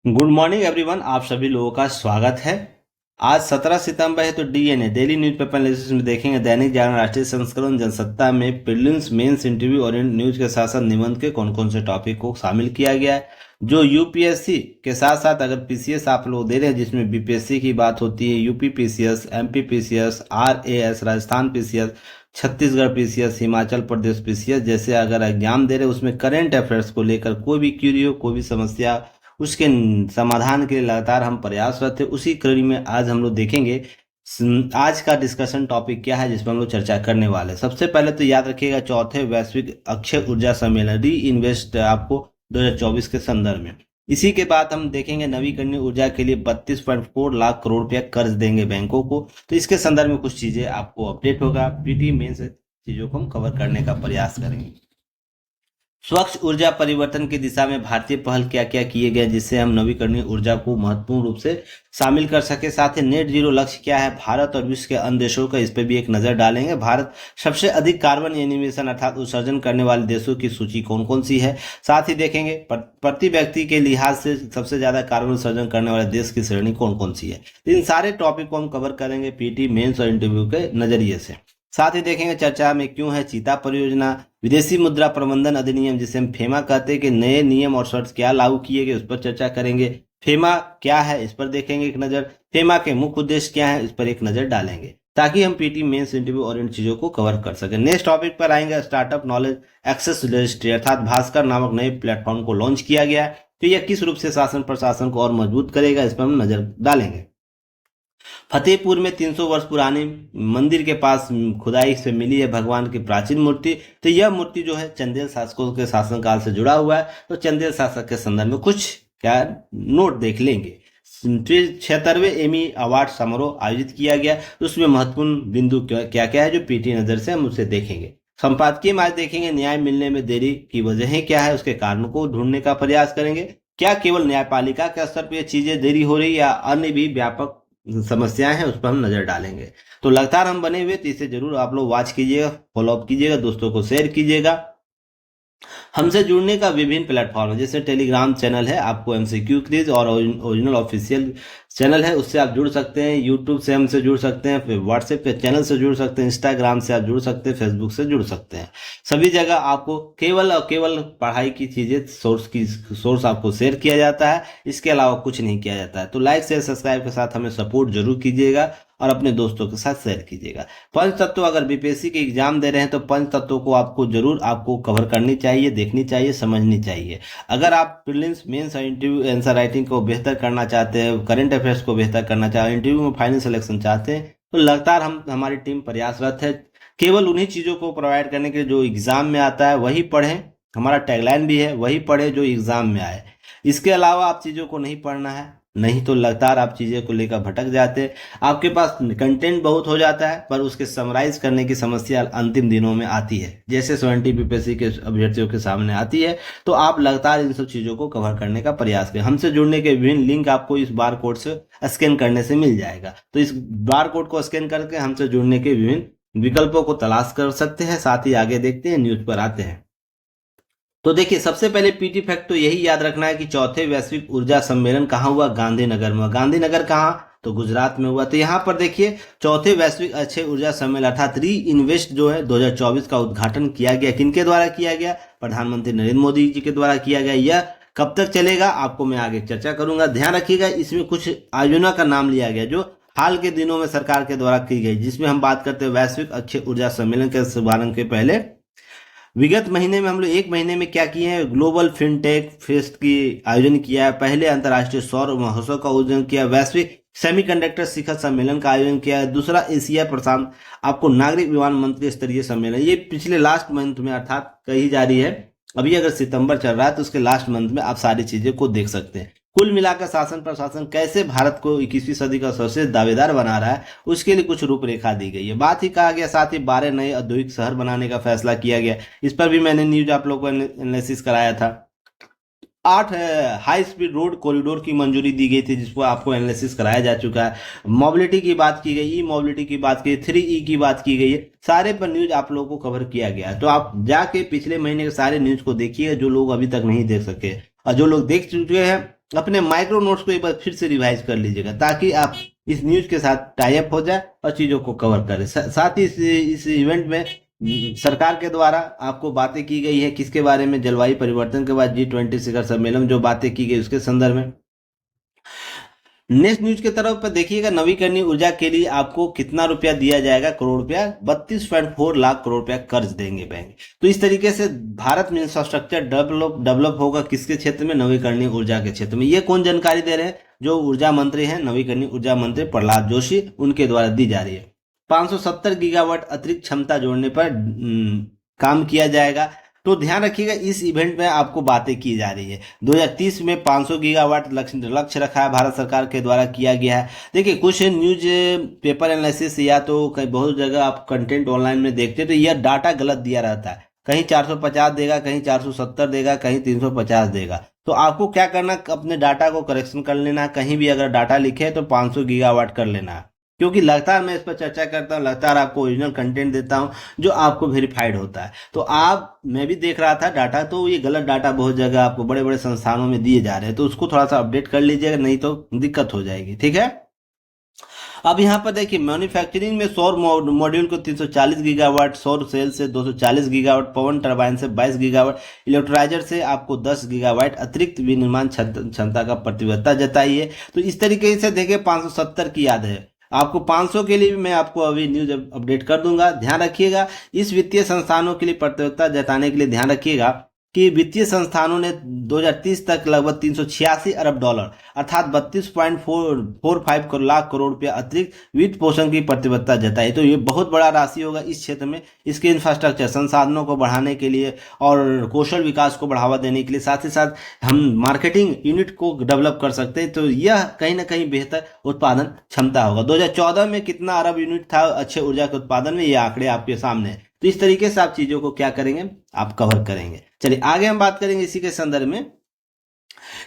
Good morning everyone. आप सभी लोगों का स्वागत है। आज 17 सितंबर है, तो डीएनए डेली न्यूज़पेपर एनालिसिस में देखेंगे दैनिक जागरण, राष्ट्रीय संस्करण, जनसत्ता में प्रीलिम्स, मेंस, इंटरव्यू और न्यूज के साथ साथ निबंध के कौन कौन से टॉपिक को शामिल किया गया है। जो यूपीएससी के साथ साथ अगर पीसीएस आप लोग दे रहे हैं, जिसमें बीपीएससी की बात होती है, UP PCS, MP PCS, RAS, Rajasthan PCS, Chhattisgarh PCS, Himachal Pradesh PCS, जैसे अगर एग्जाम दे रहे हैं उसमें करंट अफेयर्स को लेकर कोई भी क्यूरी हो, कोई भी समस्या, उसके समाधान के लिए लगातार हम प्रयासरत है। उसी कड़ी में आज हम लोग देखेंगे आज का डिस्कशन टॉपिक क्या है, जिसमें हम लोग चर्चा करने वाले हैं। सबसे पहले तो याद रखिएगा, चौथे वैश्विक अक्षय ऊर्जा सम्मेलन री इन्वेस्ट आपको 2024 के संदर्भ में। इसी के बाद हम देखेंगे नवीकरणीय ऊर्जा के लिए 32.4 लाख करोड़ रुपया कर्ज देंगे बैंकों को। तो इसके संदर्भ में कुछ चीजें आपको अपडेट होगा। पीटी मेंस चीजों को हम कवर करने का प्रयास करेंगे। स्वच्छ ऊर्जा परिवर्तन की दिशा में भारतीय पहल क्या क्या किए गए, जिससे हम नवीकरणीय ऊर्जा को महत्वपूर्ण रूप से शामिल कर सके। साथ ही नेट जीरो लक्ष्य क्या है भारत और विश्व के अन्य देशों का, इस पर भी एक नजर डालेंगे। भारत सबसे अधिक कार्बन एमिशन अर्थात उत्सर्जन करने वाले देशों की सूची कौन कौन सी है। साथ ही देखेंगे प्रति व्यक्ति के लिहाज से सबसे ज्यादा कार्बन उत्सर्जन करने वाले देश की श्रेणी कौन कौन सी है। इन सारे टॉपिक को हम कवर करेंगे पीटी मेंस और इंटरव्यू के नजरिए से। साथ ही देखेंगे चर्चा में क्यों है चीता परियोजना, विदेशी मुद्रा प्रबंधन अधिनियम जिसे हम फेमा कहते हैं, कि नए नियम और शर्त क्या लागू किए गए, उस पर चर्चा करेंगे। फेमा क्या है इस पर देखेंगे एक नजर। फेमा के मुख्य उद्देश्य क्या है इस पर एक नजर डालेंगे, ताकि हम पीटी मेंस, इंटरव्यू और इन चीजों को कवर कर सकें। नेक्स्ट टॉपिक पर आएंगे स्टार्टअप नॉलेज एक्सेस रजिस्ट्री अर्थात भास्कर नामक नए प्लेटफॉर्म को लॉन्च किया गया है। तो यह किस रूप से शासन प्रशासन को और मजबूत करेगा, इस पर हम नजर डालेंगे। फतेहपुर में 300 वर्ष पुरानी मंदिर के पास खुदाई से मिली है भगवान की प्राचीन मूर्ति। तो यह मूर्ति जो है चंदेल शासकों के शासनकाल से जुड़ा हुआ है। तो चंदेल शासक के संदर्भ में कुछ क्या नोट देख लेंगे। 76वें एमी अवार्ड समारोह आयोजित किया गया, उसमें महत्वपूर्ण बिंदु क्या क्या है जो पीटी नजर से हम उसे देखेंगे। संपादकीय में आज देखेंगे न्याय मिलने में देरी की वजहें क्या है, उसके कारणों को ढूंढने का प्रयास करेंगे। क्या केवल न्यायपालिका के स्तर पर यह चीजें देरी हो रही या अन्य भी व्यापक समस्याएं हैं, उस पर हम नजर डालेंगे। तो लगातार हम बने हुए, तो इसे जरूर आप लोग वॉच कीजिएगा, फॉलोअप कीजिएगा, दोस्तों को शेयर कीजिएगा। हमसे जुड़ने का विभिन्न प्लेटफॉर्म है, जैसे टेलीग्राम चैनल है, आपको एमसीक्यू क्विज और ओरिजिनल ऑफिशियल चैनल है, उससे आप जुड़ सकते हैं। यूट्यूब से हमसे जुड़ सकते हैं, फिर व्हाट्सएप के चैनल से जुड़ सकते हैं, इंस्टाग्राम से आप जुड़ सकते हैं, फेसबुक से जुड़ सकते हैं। सभी जगह आपको केवल और केवल पढ़ाई की चीजें सोर्स आपको शेयर किया जाता है, इसके अलावा कुछ नहीं किया जाता है। तो लाइक शेयर सब्सक्राइब के साथ हमें सपोर्ट जरूर कीजिएगा और अपने दोस्तों के साथ शेयर कीजिएगा। पंच तत्व, अगर बीपीएससी के एग्जाम दे रहे हैं तो पंच तत्वों को आपको कवर करनी चाहिए, देखनी चाहिए, समझनी चाहिए। अगर आप प्रीलिम्स, मेंस और इंटरव्यू आंसर राइटिंग को बेहतर करना चाहते हैं, करंट अफेयर्स को बेहतर करना चाहते हैं, इंटरव्यू में फाइनल सिलेक्शन चाहते हैं, तो लगातार हमारी टीम प्रयासरत है। केवल उन्हीं चीजों को प्रोवाइड करने के लिए जो एग्जाम में आता है वही पढ़ें, हमारा टैगलाइन भी है, वही पढ़े जो एग्जाम में आए। इसके अलावा आप चीजों को नहीं पढ़ना है, नहीं तो लगातार आप चीजें को लेकर भटक जाते हैं। आपके पास कंटेंट बहुत हो जाता है, पर उसके समराइज करने की समस्या अंतिम दिनों में आती है, जैसे 70 बीपीएससी के अभ्यर्थियों के सामने आती है। तो आप लगातार इन सब चीजों को कवर करने का प्रयास करें। हमसे जुड़ने के विभिन्न लिंक आपको इस बार कोड से स्कैन करने से मिल जाएगा। तो इस बार कोड को स्कैन करके हमसे जुड़ने के विभिन्न विकल्पों को तलाश कर सकते हैं। साथ ही आगे देखते हैं, न्यूज पर आते हैं। तो देखिए, सबसे पहले पीटी फैक्ट तो यही याद रखना है कि चौथे वैश्विक ऊर्जा सम्मेलन कहाँ हुआ, गांधीनगर में। गांधीनगर कहाँ, तो गुजरात में हुआ। तो यहाँ पर देखिए, चौथे वैश्विक अक्षय ऊर्जा सम्मेलन अर्थात री इन्वेस्ट जो है 2024 का उद्घाटन किया गया। किनके द्वारा किया गया, प्रधानमंत्री नरेंद्र मोदी जी के द्वारा किया गया। यह कब तक चलेगा आपको मैं आगे चर्चा करूंगा। ध्यान रखिएगा, इसमें कुछ आयोजना का नाम लिया गया जो हाल के दिनों में सरकार के द्वारा की गई, जिसमें हम बात करते हैं वैश्विक अक्षय ऊर्जा सम्मेलन के शुभारंभ के पहले विगत महीने में हम लोग एक महीने में क्या किए हैं, ग्लोबल फिनटेक फेस्ट की आयोजन किया है, पहले अंतर्राष्ट्रीय सौर महोत्सव का आयोजन किया, वैश्विक सेमीकंडक्टर शिखर सम्मेलन का आयोजन किया है, दूसरा एशिया प्रशांत आपको नागरिक विमान मंत्री स्तरीय सम्मेलन, ये पिछले लास्ट मंथ में अर्थात कही जा रही है। अभी अगर सितंबर चल रहा है तो उसके लास्ट मंथ में आप सारी चीजें को देख सकते हैं। कुल मिलाकर शासन प्रशासन कैसे भारत को 21वीं सदी का सर्वश्रेष्ठ दावेदार बना रहा है, उसके लिए कुछ रूपरेखा दी गई है। बात ही कहा गया, साथ ही 12 नए औद्योगिक शहर बनाने का फैसला किया गया। इस पर भी मैंने न्यूज आप लोगों को एनालिसिस कराया था। 8 हाई स्पीड रोड कॉरिडोर की मंजूरी दी गई थी, जिसको आपको एनालिसिस कराया जा चुका है। मोबिलिटी की बात की गई, ई मोबिलिटी की बात की, 3E की बात की गई है। सारे पर न्यूज आप लोगों को कवर किया गया है। तो आप जाके पिछले महीने के सारे न्यूज को देखिए, जो लोग अभी तक नहीं देख सके, और जो लोग देख चुके हैं अपने माइक्रो नोट्स को एक बार फिर से रिवाइज कर लीजिएगा, ताकि आप इस न्यूज के साथ टाई अप हो जाए और चीजों को कवर करें। साथ ही इस इवेंट में सरकार के द्वारा आपको बातें की गई है किसके बारे में, जलवायु परिवर्तन के बाद G20 शिखर सम्मेलन जो बातें की गई उसके संदर्भ में। नेक्स्ट न्यूज की तरफ पर देखिएगा, नवीकरणीय ऊर्जा के लिए आपको कितना रुपया दिया जाएगा, करोड़ रुपया, 32.4 लाख करोड़ रुपया कर्ज देंगे बैंक। तो इस तरीके से भारत में इंफ्रास्ट्रक्चर डेवलप होगा किसके क्षेत्र में, नवीकरणीय ऊर्जा के क्षेत्र में। ये कौन जानकारी दे रहे हैं, जो ऊर्जा मंत्री हैं, नवीकरणीय ऊर्जा मंत्री प्रहलाद जोशी, उनके द्वारा दी जा रही है। 570 गीगावाट अतिरिक्त क्षमता जोड़ने पर काम किया जाएगा। तो ध्यान रखिएगा, इस इवेंट में आपको बातें की जा रही है। 2030 में 500 गीगावाट लक्ष्य रखा है, भारत सरकार के द्वारा किया गया है। देखिए, कुछ न्यूज पेपर एनालिसिस या तो कहीं बहुत जगह आप कंटेंट ऑनलाइन में देखते हैं तो यह डाटा गलत दिया रहता है, कहीं 450 देगा, कहीं 470 देगा, कहीं 350 देगा। तो आपको क्या करना, अपने डाटा को करेक्शन कर लेना है। कहीं भी अगर डाटा लिखे है तो 500 गीगावाट कर लेना है, क्योंकि लगातार मैं इस पर चर्चा करता हूँ, लगातार आपको ओरिजिनल कंटेंट देता हूँ जो आपको वेरीफाइड होता है। तो मैं भी देख रहा था डाटा, तो ये गलत डाटा बहुत जगह आपको बड़े बड़े संस्थानों में दिए जा रहे हैं, तो उसको थोड़ा सा अपडेट कर लीजिएगा, नहीं तो दिक्कत हो जाएगी। ठीक है, अब यहाँ पर देखिए, मैन्युफैक्चरिंग में सौर मॉड्यूल को 340 गीगावाट, सौर सेल से 240 गीगावाट, पवन टरबाइन से 22 गीगावाट, इलेक्ट्रोलाइजर से आपको 10 गीगावाट अतिरिक्त विनिर्माण क्षमता का प्रतिबद्धता जताई है। तो इस तरीके से देखिए, 570 की याद है आपको, 500 के लिए भी मैं आपको अभी न्यूज अपडेट कर दूंगा। ध्यान रखिएगा, इस वित्तीय संस्थानों के लिए प्रतिबद्धता जताने के लिए ध्यान रखिएगा कि वित्तीय संस्थानों ने 2030 तक लगभग 386 अरब डॉलर अर्थात 32.45 लाख करोड़ रुपया अतिरिक्त वित्त पोषण की प्रतिबद्धता जताई। तो ये बहुत बड़ा राशि होगा इस क्षेत्र में। इसके इंफ्रास्ट्रक्चर संसाधनों को बढ़ाने के लिए और कौशल विकास को बढ़ावा देने के लिए, साथ ही साथ हम मार्केटिंग यूनिट को डेवलप कर सकते हैं। तो यह कहीं ना कहीं बेहतर उत्पादन क्षमता होगा। 2014 में कितना अरब यूनिट था अच्छे ऊर्जा के उत्पादन में, ये आंकड़े आपके सामने है। तो इस तरीके से आप चीजों को क्या करेंगे, आप कवर करेंगे। चलिए आगे हम बात करेंगे इसी के संदर्भ में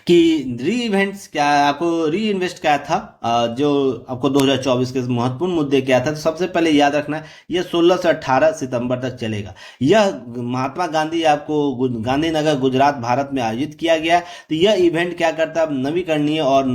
कि री इवेंट्स क्या, आपको री इन्वेस्ट क्या था, जो आपको 2024 के महत्वपूर्ण मुद्दे क्या था। तो सबसे पहले याद रखना, यह 16 से 18 सितंबर तक चलेगा। यह महात्मा गांधी आपको गांधीनगर गुजरात भारत में आयोजित किया गया। तो यह इवेंट क्या करता है, नवीन और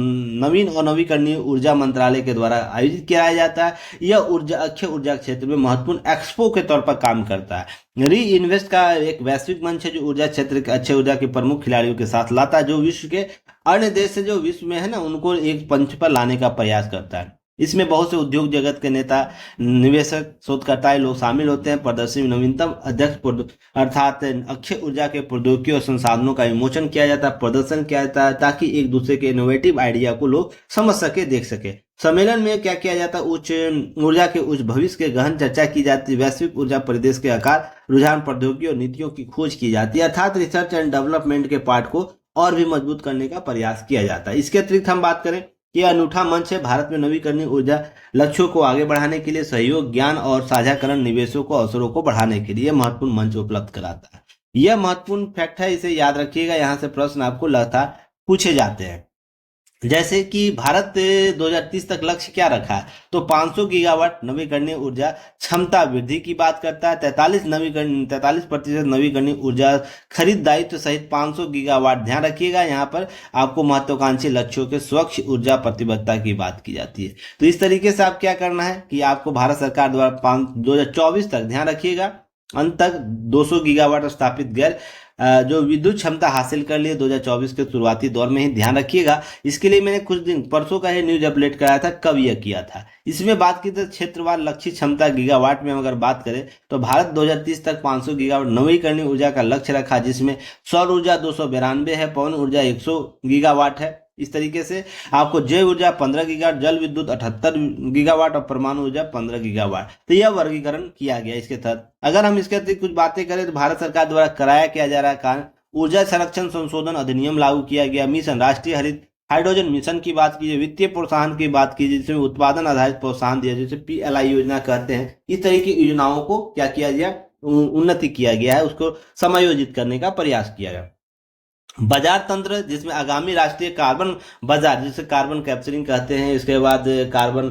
नवीकरणीय ऊर्जा मंत्रालय के द्वारा आयोजित किया जाता है। यह अक्षय ऊर्जा क्षेत्र में महत्वपूर्ण एक्सपो के तौर पर काम करता है। री इन्वेस्ट का एक वैश्विक मंच है जो ऊर्जा क्षेत्र के अच्छे ऊर्जा के प्रमुख खिलाड़ियों के साथ लाता है, जो विश्व के अन्य देश से जो विश्व में है ना, उनको एक मंच पर लाने का प्रयास करता है। इसमें बहुत से उद्योग जगत के नेता, निवेशक, शोधकर्ता लोग शामिल होते हैं। प्रदर्शनी में नवीनतम अध्यक्ष अर्थात अक्षय ऊर्जा के प्रौद्योगिकी और संसाधनों का विमोचन किया जाता है, प्रदर्शन किया जाता है, ताकि एक दूसरे के इनोवेटिव आइडिया को लोग समझ सके, देख सके। सम्मेलन में क्या किया जाता है, उच्च ऊर्जा के उच्च भविष्य के गहन चर्चा की जाती है। वैश्विक ऊर्जा परिदृश्य के आकार, रुझान, प्रौद्योगिकी और नीतियों की खोज की जाती है, अर्थात रिसर्च एंड डेवलपमेंट के पार्ट को और भी मजबूत करने का प्रयास किया जाता है। इसके अतिरिक्त हम बात करें, यह अनूठा मंच है भारत में नवीकरणीय ऊर्जा लक्ष्यों को आगे बढ़ाने के लिए सहयोग, ज्ञान और साझाकरण, निवेशों को अवसरों को बढ़ाने के लिए महत्वपूर्ण मंच उपलब्ध कराता है। यह महत्वपूर्ण फैक्ट है, इसे याद रखिएगा। यहाँ से प्रश्न आपको लगातार पूछे जाते हैं, जैसे कि भारत 2030 तक लक्ष्य क्या रखा है, तो 500 गीगावाट नवीकरणीय ऊर्जा क्षमता वृद्धि की बात करता है। 43% नवीकरणीय ऊर्जा खरीद दायित्व सहित 500 गीगावाट। ध्यान रखिएगा, यहाँ पर आपको महत्वाकांक्षी लक्ष्यों के स्वच्छ ऊर्जा प्रतिबद्धता की बात की जाती है। तो इस तरीके से आप क्या करना है कि आपको भारत सरकार द्वारा 2024 तक, ध्यान रखिएगा, अंत तक 200 गीगावाट स्थापित गैर जो विद्युत क्षमता हासिल कर लिए 2024 के शुरुआती दौर में ही। ध्यान रखिएगा, इसके लिए मैंने कुछ दिन परसों का ही न्यूज अपडेट कराया था, कब यह किया था। इसमें बात की तो क्षेत्रवार लक्ष्य क्षमता गीगावाट में अगर बात करें तो भारत 2030 तक 500 गीगावाट नवीकरणीय ऊर्जा का लक्ष्य रखा, जिसमें सौर ऊर्जा 292 है, पवन ऊर्जा 100 गीगावाट है। इस तरीके से आपको जैव ऊर्जा 15 गीगावाट, जल विद्युत 78 गीगावाट और परमाणु ऊर्जा 15 गीगावाट। तो यह वर्गीकरण किया गया इसके तहत। अगर हम इसके अतिरिक्त कुछ बातें करें तो भारत सरकार द्वारा कराया किया जा रहा है कारण, ऊर्जा संरक्षण संशोधन अधिनियम लागू किया गया, मिशन राष्ट्रीय हरित हाइड्रोजन मिशन की बात कीजिए, वित्तीय प्रोत्साहन की बात कीजिए जिसमें उत्पादन आधारित प्रोत्साहन दिया, जैसे PLI योजना कहते हैं। इस तरह की योजनाओं को क्या किया गया, उन्नति किया गया है, उसको समायोजित करने का प्रयास किया गया। बाजार तंत्र, जिसमें आगामी राष्ट्रीय कार्बन बाजार, जिसे कार्बन कैप्चरिंग कहते हैं, इसके बाद कार्बन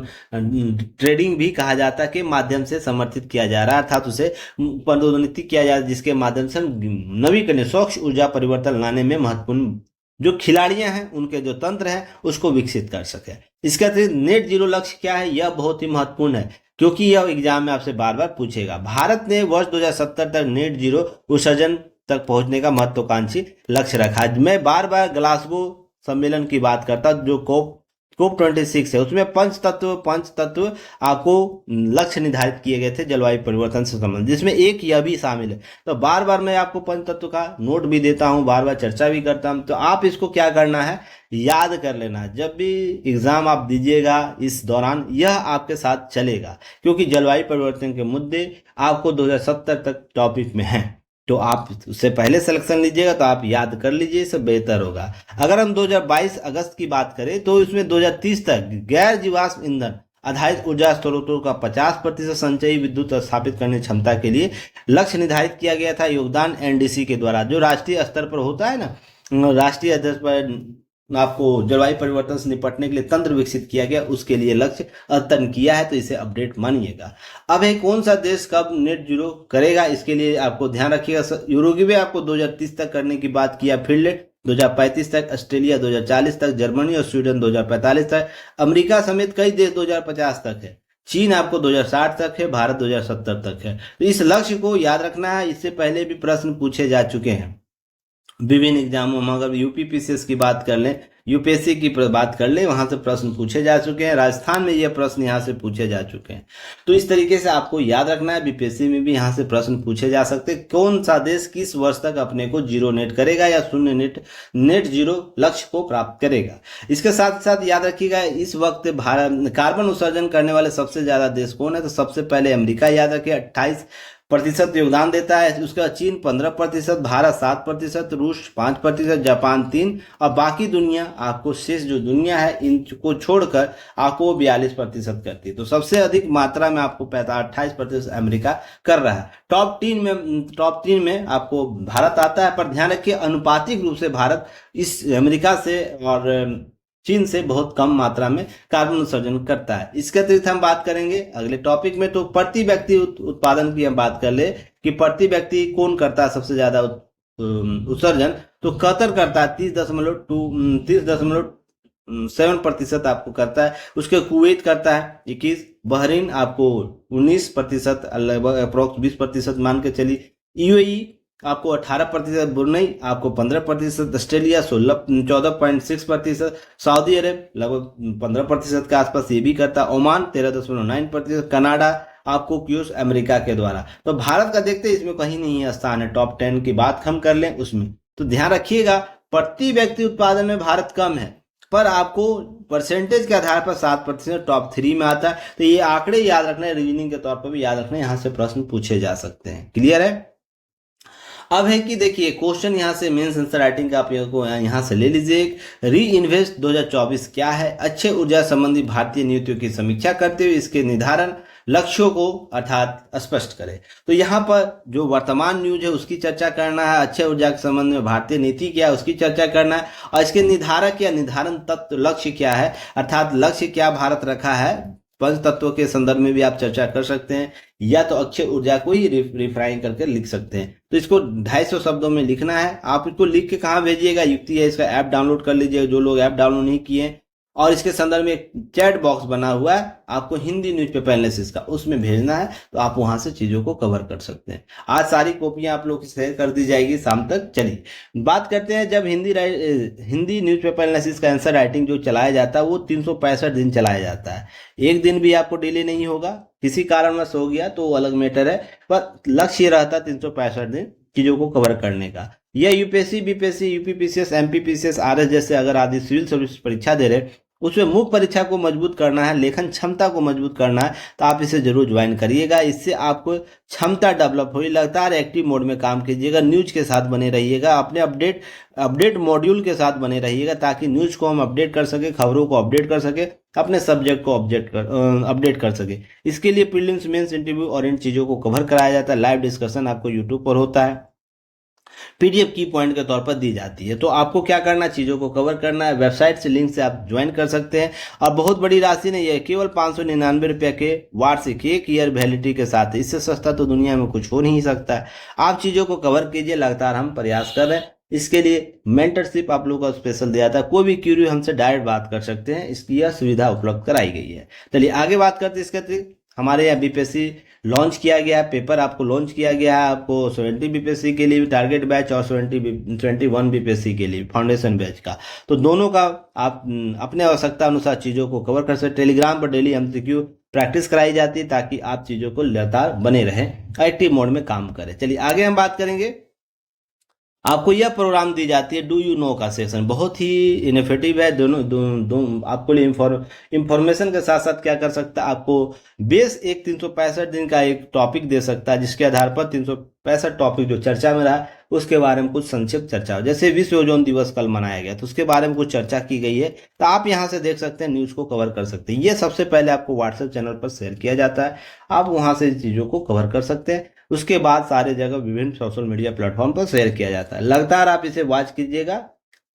ट्रेडिंग भी कहा जाता है, के माध्यम से समर्थित किया जा रहा है, अर्थात उसे पदोन्नति किया जा रहा है, जिसके माध्यम से नवीकरणीय स्वच्छ ऊर्जा परिवर्तन लाने में महत्वपूर्ण जो खिलाड़ियां हैं उनके जो तंत्र है उसको विकसित कर सके। इसके अतिरिक्त नेट जीरो लक्ष्य क्या है, यह बहुत ही महत्वपूर्ण है क्योंकि यह एग्जाम में आपसे बार बार पूछेगा। भारत ने वर्ष 2070 तक नेट जीरो उत्सर्जन तक पहुंचने का महत्वाकांक्षी लक्ष्य रखा। मैं बार बार ग्लासगो सम्मेलन की बात करता जो कोप 26 है, उसमें पंच तत्व आपको लक्ष्य निर्धारित किए गए थे जलवायु परिवर्तन से संबंधित, जिसमें एक यह भी शामिल है। तो बार बार मैं आपको पंच तत्व का नोट भी देता हूं, बार बार चर्चा भी करता हूं, तो आप इसको क्या करना है, याद कर लेना। जब भी एग्जाम आप दीजिएगा इस दौरान यह आपके साथ चलेगा क्योंकि जलवायु परिवर्तन के मुद्दे आपको 2070 तक टॉपिक में हैं। तो आप उससे पहले सिलेक्शन लीजिएगा तो आप याद कर लीजिए, इससे बेहतर होगा। अगर हम 2022 अगस्त की बात करें तो इसमें 2030 तक गैर जीवाश्म ईंधन आधारित ऊर्जा स्रोतों का 50% संचयी विद्युत स्थापित करने की क्षमता के लिए लक्ष्य निर्धारित किया गया था। योगदान एनडीसी के द्वारा, जो राष्ट्रीय स्तर पर होता है ना, राष्ट्रीय स्तर पर आपको जलवायु परिवर्तन से निपटने के लिए तंत्र विकसित किया गया, उसके लिए लक्ष्य अद्यतन किया है, तो इसे अपडेट मानिएगा। अब है कौन सा देश कब नेट जीरो करेगा, इसके लिए आपको ध्यान रखिएगा। यूरुग्वे आपको 2030 तक करने की बात किया, फिनलैंड 2035 तक, ऑस्ट्रेलिया 2040 तक, जर्मनी और स्वीडन 2045 तक, अमेरिका समेत कई देश 2050 तक है, चीन आपको 2060 तक है, भारत 2070 तक है। तो इस लक्ष्य को याद रखना है। इससे पहले भी प्रश्न पूछे जा चुके हैं विभिन्न एग्जामों में। अगर यूपीपीसीएस की बात कर लें, यूपीएससी की बात कर लें, वहां से प्रश्न पूछे जा चुके हैं। राजस्थान में ये प्रश्न यहाँ से पूछे जा चुके हैं। तो इस तरीके से आपको याद रखना है। बीपीएससी में भी यहाँ से प्रश्न पूछे जा सकते हैं। कौन सा देश किस वर्ष तक अपने को जीरो नेट करेगा या शून्य नेट जीरो लक्ष्य को प्राप्त करेगा। इसके साथ साथ याद रखिएगा इस वक्त भारत कार्बन उत्सर्जन करने वाले सबसे ज्यादा देश कौन है, तो सबसे पहले अमेरिका याद रखिए 28% योगदान देता है। उसका चीन 15%, भारत 7%, रूस 5%, जापान 3%, और बाकी दुनिया आपको शेष जो दुनिया है इनको छोड़कर आपको 42% करती है। तो सबसे अधिक मात्रा में आपको 28% अमेरिका कर रहा है। टॉप 3 में आपको भारत आता है, पर ध्यान रखिए अनुपातिक रूप से भारत इस अमेरिका से और चीन से बहुत कम मात्रा में कार्बन उत्सर्जन करता है। इसके अतिरिक्त हम बात करेंगे अगले टॉपिक में, तो प्रति व्यक्ति उत्पादन की हम बात कर ले कि प्रति व्यक्ति कौन करता है सबसे ज्यादा उत्सर्जन, तो कतर करता है 30.7% आपको करता है। उसके कुवैत करता है 21%, बहरीन आपको 19%, लगभग अप्रोक्स 20% मान के चलिए, यूएई आपको 18%, ब्रुनई आपको 15%, ऑस्ट्रेलिया 14.6%, सऊदी अरब लगभग 15% के आसपास ये भी करता है, ओमान 13.9%, कनाडा आपको क्यूस अमेरिका के द्वारा। तो भारत का देखते हैं इसमें कहीं नहीं स्थान है। टॉप 10 की बात हम कर लें उसमें, तो ध्यान रखिएगा प्रति व्यक्ति उत्पादन में भारत कम है, पर आपको परसेंटेज के आधार पर 7% टॉप 3 में आता है। तो ये आंकड़े याद रखना है, रीजनिंग के तौर पर भी याद रखना है, यहाँ से प्रश्न पूछे जा सकते हैं। क्लियर है। अब है कि देखिए क्वेश्चन यहाँ से मेंस आंसर राइटिंग का आप यहाँ से ले लीजिए। री इन्वेस्ट 2024 क्या है, अच्छे ऊर्जा संबंधी भारतीय नीतियों की समीक्षा करते हुए इसके निर्धारण लक्ष्यों को अर्थात स्पष्ट करें। तो यहाँ पर जो वर्तमान न्यूज है उसकी चर्चा करना है, अच्छे ऊर्जा के संबंध में भारतीय नीति क्या है उसकी चर्चा करना है, और इसके निर्धारक या निर्धारण तत्व लक्ष्य क्या है, अर्थात लक्ष्य क्या भारत रखा है। पंच तत्वों के संदर्भ में भी आप चर्चा कर सकते हैं, या तो अक्षय ऊर्जा को ही रिफ्राइन करके लिख सकते हैं। तो इसको 250 शब्दों में लिखना है। आप इसको लिख के कहाँ भेजिएगा, युक्ति है, इसका ऐप डाउनलोड कर लीजिएगा जो लोग ऐप डाउनलोड नहीं किए, और इसके संदर्भ में एक चैट बॉक्स बना हुआ है आपको हिंदी न्यूज़पेपर एनालिसिस का, उसमें भेजना है, तो आप वहां से चीजों को कवर कर सकते हैं। आज सारी कॉपियां आप लोग की शेयर कर दी जाएगी शाम तक। चलिए बात करते हैं, जब हिंदी न्यूज़पेपर एनालिसिस का आंसर राइटिंग जो चलाया जाता है वो 365 दिन चलाया जाता है। एक दिन भी आपको डिले नहीं होगा, किसी कारणवश हो गया तो वो अलग मैटर है, पर लक्ष्य रहता है 365 दिन चीजों को कवर करने का। यह UPSC, BPSC, UPPCS, MPPCS, RS जैसे अगर आदि सिविल सर्विस परीक्षा दे रहे उसमें मुख्य परीक्षा को मजबूत करना है, लेखन क्षमता को मजबूत करना है, तो आप इसे जरूर ज्वाइन करिएगा। इससे आपको क्षमता डेवलप होगी, लगातार एक्टिव मोड में काम कीजिएगा, न्यूज के साथ बने रहिएगा, अपने अपडेट मॉड्यूल के साथ बने रहिएगा, ताकि न्यूज को हम अपडेट कर सके, खबरों को अपडेट कर सके, अपने सब्जेक्ट को अपडेट कर सके। इसके लिए प्रीलिम्स, मेंस, इंटरव्यू और इन चीजों को कवर कराया जाता है। लाइव डिस्कशन आपको यूट्यूब पर होता है, पीडीएफ की पॉइंट के तौर पर दी जाती है। तो आपको क्या करना है, चीजों को कवर करना है। वेबसाइट से लिंक से आप ज्वाइन कर सकते हैं, और बहुत बड़ी राशि नहीं है, केवल 599 रुपये के वार्षिक 1 ईयर वैलिडिटी के साथ। इससे सस्ता तो दुनिया में कुछ हो नहीं सकता है। आप चीजों को कवर कीजिए, लगातार हम प्रयास कर रहे हैं। इसके लिए मेंटरशिप आप लोगों को स्पेशल दिया था, कोई भी क्यूरी हमसे डायरेक्ट बात कर सकते हैं, इसकी यह सुविधा उपलब्ध कराई गई है। चलिए आगे बात करते हैं। इसके अतिरिक्त हमारे यहाँ बीपीएससी लॉन्च किया गया है, पेपर आपको लॉन्च किया गया है, आपको 70 बीपीएससी के लिए भी टारगेट बैच और 21 बीपीएससी के लिए फाउंडेशन बैच का, तो दोनों का आप अपने आवश्यकता अनुसार चीज़ों को कवर कर सकते। टेलीग्राम पर डेली एमसीक्यू प्रैक्टिस कराई जाती है ताकि आप चीज़ों को लगातार बने रहें, एक्टिव मोड में काम करें। चलिए आगे हम बात करेंगे। आपको यह प्रोग्राम दी जाती है डू यू नो का सेक्शन, बहुत ही इनोवेटिव है। आपको लिए इंफॉर्मेशन के साथ साथ क्या कर सकता है, आपको बेस एक 365 दिन का एक टॉपिक दे सकता है, जिसके आधार पर 365 टॉपिक जो चर्चा में रहा उसके बारे में कुछ संक्षिप्त चर्चा हो। जैसे विश्व ओजोन दिवस कल मनाया गया तो उसके बारे में कुछ चर्चा की गई है, तो आप यहाँ से देख सकते हैं, न्यूज को कवर कर सकते हैं। ये सबसे पहले आपको व्हाट्सएप चैनल पर शेयर किया जाता है, आप वहाँ से चीज़ों को कवर कर सकते हैं। उसके बाद सारे जगह विभिन्न सोशल मीडिया प्लेटफॉर्म पर शेयर किया जाता है। लगातार आप इसे वॉच कीजिएगा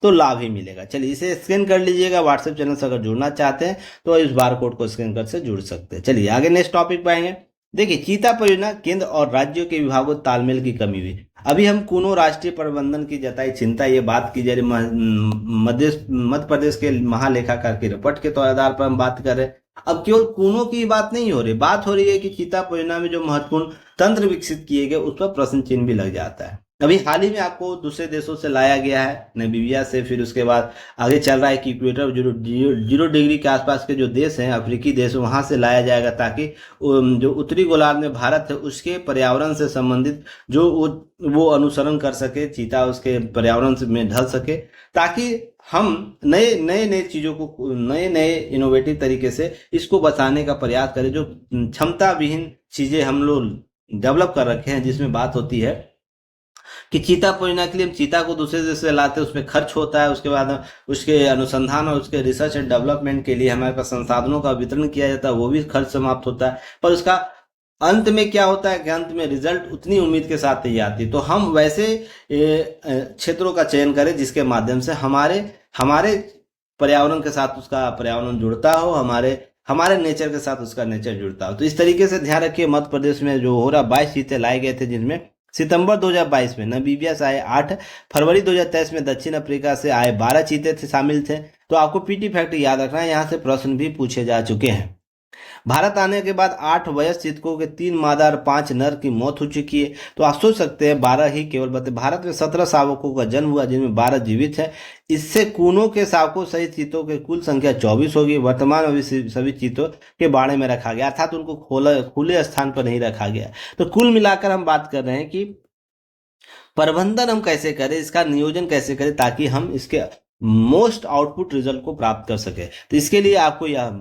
तो लाभ ही मिलेगा। चलिए इसे स्कैन कर लीजिएगा, व्हाट्सएप चैनल से अगर जुड़ना चाहते हैं तो इस बार कोड को स्कैन कर से जुड़ सकते हैं। चलिए आगे नेक्स्ट टॉपिक पे आएंगे। देखिए चीता परियोजना, केंद्र और राज्यों के विभागों तालमेल की कमी हुई। अभी हम कूनो राष्ट्रीय प्रबंधन की जताई चिंता, ये बात की जा रही मध्य प्रदेश के महालेखाकार की रिपोर्ट के आधार पर हम बात कर रहे हैं। अब केवल कूनों की बात नहीं हो रही, बात हो रही है कि चीता परियोजना में जो महत्वपूर्ण तंत्र विकसित किए गए उस पर प्रश्न चिन्ह भी लग जाता है। अभी हाल ही में आपको दूसरे देशों से लाया गया है, नामीबिया से, फिर उसके बाद आगे चल रहा है कि इक्वेटर 0 डिग्री के आसपास के जो देश हैं, अफ्रीकी देश, वहां से लाया जाएगा ताकि जो उत्तरी गोलार्ध में भारत है उसके पर्यावरण से संबंधित जो वो अनुसरण कर सके, चीता उसके पर्यावरण में ढल सके, ताकि हम नए चीजों को नए इनोवेटिव तरीके से इसको बचाने का प्रयास करें। जो क्षमता विहीन चीजें हम लोग डेवलप कर रखे हैं, जिसमें बात होती है कि चीता परियोजना के लिए हम चीता को दूसरे देश से लाते हैं, उसमें खर्च होता है, उसके बाद उसके अनुसंधान और उसके रिसर्च एंड डेवलपमेंट के लिए हमारे पास संसाधनों का वितरण किया जाता है, वो भी खर्च समाप्त होता है। पर उसका अंत में क्या होता है कि अंत में रिजल्ट उतनी उम्मीद के साथ नहीं आती। तो हम वैसे क्षेत्रों का चयन करें जिसके माध्यम से हमारे पर्यावरण के साथ उसका पर्यावरण जुड़ता हो, हमारे नेचर के साथ उसका नेचर जुड़ता हो। तो इस तरीके से ध्यान रखिए, मध्य प्रदेश में जो हो रहा 22 चीते लाए गए थे, जिनमें सितंबर 2022 में नामीबिया से आए 8, फरवरी 2023 में दक्षिण अफ्रीका से आए 12 चीते शामिल थे। तो आपको पीटी फैक्ट याद रखना है, यहाँ से प्रश्न भी पूछे जा चुके हैं। भारत आने के बाद 8 वयस्क चीतकों के 3 मादा और 5 नर की मौत हो चुकी है। तो आप सोच सकते हैं 12 ही केवल बते। भारत में 17 शावकों का जन्म हुआ, जिनमें 12 जीवित है। इससे कूनों के शावकों सहित चीतों की कुल संख्या 24 होगी। वर्तमान में सभी चीतों के बाड़े में रखा गया, अर्थात उनको खुले स्थान पर नहीं रखा गया। तो कुल मिलाकर हम बात कर रहे हैं कि प्रबंधन हम कैसे करें, इसका नियोजन कैसे करें ताकि हम इसके मोस्ट आउटपुट रिजल्ट को प्राप्त कर सके। तो इसके लिए आपको यह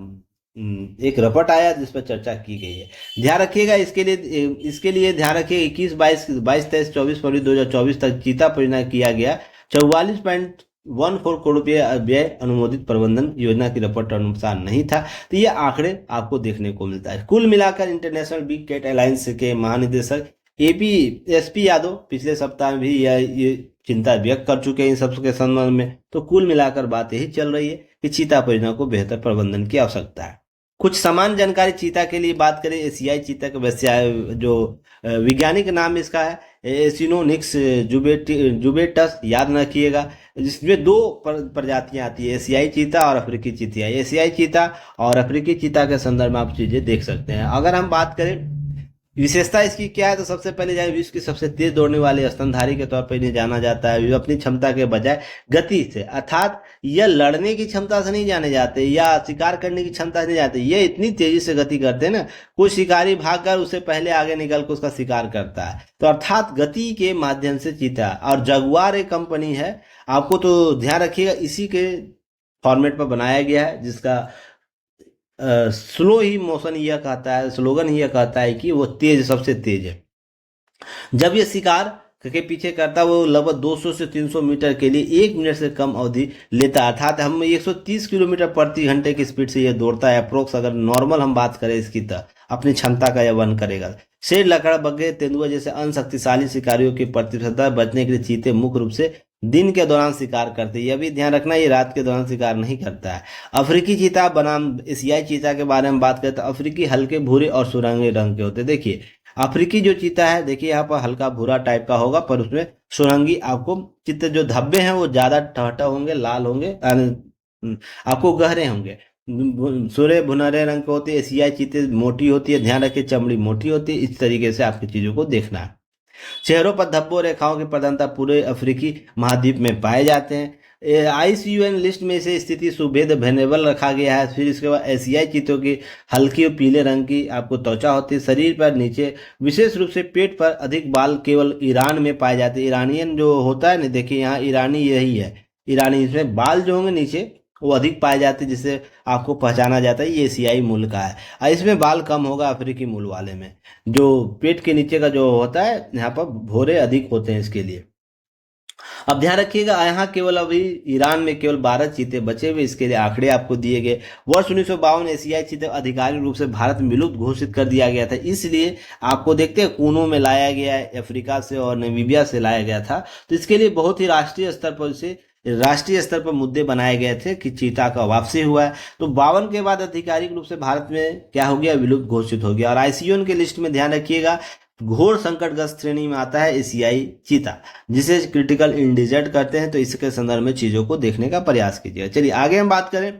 एक रिपोर्ट आया जिस पर चर्चा की गई है, ध्यान रखिएगा। इसके लिए ध्यान रखिए 21, 22, 23, 24 फरवरी 2024 तक चीता परियोजना किया गया 44.14 करोड़ रुपये व्यय अनुमोदित प्रबंधन योजना की रिपोर्ट अनुसार नहीं था। तो ये आंकड़े आपको देखने को मिलता है। कुल मिलाकर इंटरनेशनल बिग कैट अलायंस के महानिदेशक एसपी यादव पिछले सप्ताह में भी ये चिंता व्यक्त कर चुके हैं इन सब के संबंध में। तो कुल मिलाकर बात यही चल रही है कि चीता परियोजना को बेहतर प्रबंधन की आवश्यकता है। कुछ समान जानकारी चीता के लिए बात करें। एशियाई चीता का जो वैज्ञानिक नाम इसका है एसिनोनिक्स जुबेटस, याद रखिएगा। जिसमें 2 प्रजातियां आती है, एशियाई चीता और अफ्रीकी चीता। एशियाई चीता और अफ्रीकी चीता के संदर्भ में आप चीजें देख सकते हैं। अगर हम बात करें विशेषता इसकी क्या है, तो सबसे पहले जाए विश्व की सबसे तेज दौड़ने वाले स्तनधारी के तौर पर इन्हें जाना जाता है। अपनी क्षमता के बजाय गति से, अर्थात यह लड़ने की क्षमता से नहीं जाने जाते या शिकार करने की क्षमता से नहीं जाते, ये इतनी तेजी से गति करते हैं ना, कोई शिकारी भागकर उसे पहले आगे निकल कर उसका शिकार करता है। तो अर्थात गति के माध्यम से चीता। और जगुआर एक कंपनी है, आपको तो ध्यान रखिएगा, इसी के फॉर्मेट पर बनाया गया है, जिसका स्लो ही मोशन यह कहता है, स्लोगन यह कहता है कि वो तेज, सबसे तेज है। जब ये शिकार के पीछे करता है वो लगभग 200 से 300 मीटर के लिए 1 मिनट से कम अवधि लेता है, अर्थात हम 130 किलोमीटर प्रति घंटे की स्पीड से यह दौड़ता है अप्रोक्स। अगर नॉर्मल हम बात करें इसकी, तो अपनी क्षमता का यह वर्णन करेगा। शेर, लकड़बग्घे, तेंदुआ जैसे अन्य शक्तिशाली शिकारियों की प्रतिस्पर्धा बचने के लिए चीते मुख्य रूप से दिन के दौरान शिकार करते हैं। यह भी ध्यान रखना, ये रात के दौरान शिकार नहीं करता है। अफ्रीकी चीता बनाम एशियाई चीता के बारे में बात करते हैं। अफ्रीकी हल्के भूरे और सुरंगे रंग के होते हैं। देखिए अफ्रीकी जो चीता है देखिए यहाँ पर हल्का भूरा टाइप का होगा, पर उसमें सुरंगी आपको चित्त जो धब्बे हैं वो ज्यादा टहटा होंगे, लाल होंगे, आपको गहरे होंगे। सूर्य भुनरे रंग के होते हैं। एशियाई चीते मोटी होती है, ध्यान रखिए चमड़ी मोटी होती है। इस तरीके से आपकी चीजों को देखना है। चेहरों पर धब्बों रेखाओं की प्रधानता पूरे अफ्रीकी महाद्वीप में पाए जाते हैं। आईसीयूएन लिस्ट में से स्थिति सुभेद वेनेबल रखा गया है। फिर इसके बाद एशियाई चीतों की हल्की और पीले रंग की आपको त्वचा होती है। शरीर पर नीचे विशेष रूप से पेट पर अधिक बाल केवल ईरान में पाए जाते हैं। ईरानियन जो होता है ना, देखिए यहाँ ईरानी यही है, ईरानी, इसमें बाल जो होंगे नीचे वो अधिक पाए जाते हैं, जिससे आपको पहचाना जाता है ये एशियाई मूल का है। और इसमें बाल कम होगा अफ्रीकी मूल वाले में। जो पेट के नीचे का जो होता है यहाँ पर भौरे अधिक होते हैं इसके लिए। अब ध्यान रखिएगा यहाँ केवल अभी ईरान में केवल 12 चीते बचे हुए, इसके लिए आंकड़े आपको दिए गए। वर्ष 1952 एशियाई चीते आधिकारिक रूप से भारत में विलुप्त घोषित कर दिया गया था, इसलिए आपको देखते हैं कूनों में लाया गया है, अफ्रीका से और नामीबिया से लाया गया था। तो इसके लिए बहुत ही राष्ट्रीय स्तर पर मुद्दे बनाए गए थे कि चीता का वापसी हुआ है। तो 52 के बाद आधिकारिक रूप से भारत में क्या हो गया, विलुप्त घोषित हो गया। और आईसीयूएन के लिस्ट में ध्यान रखिएगा घोर संकटग्रस्त श्रेणी में आता है एशियाई चीता, जिसे क्रिटिकल इंडेंजर्ड करते हैं। तो इसके संदर्भ में चीजों को देखने का प्रयास कीजिएगा। चलिए आगे हम बात करें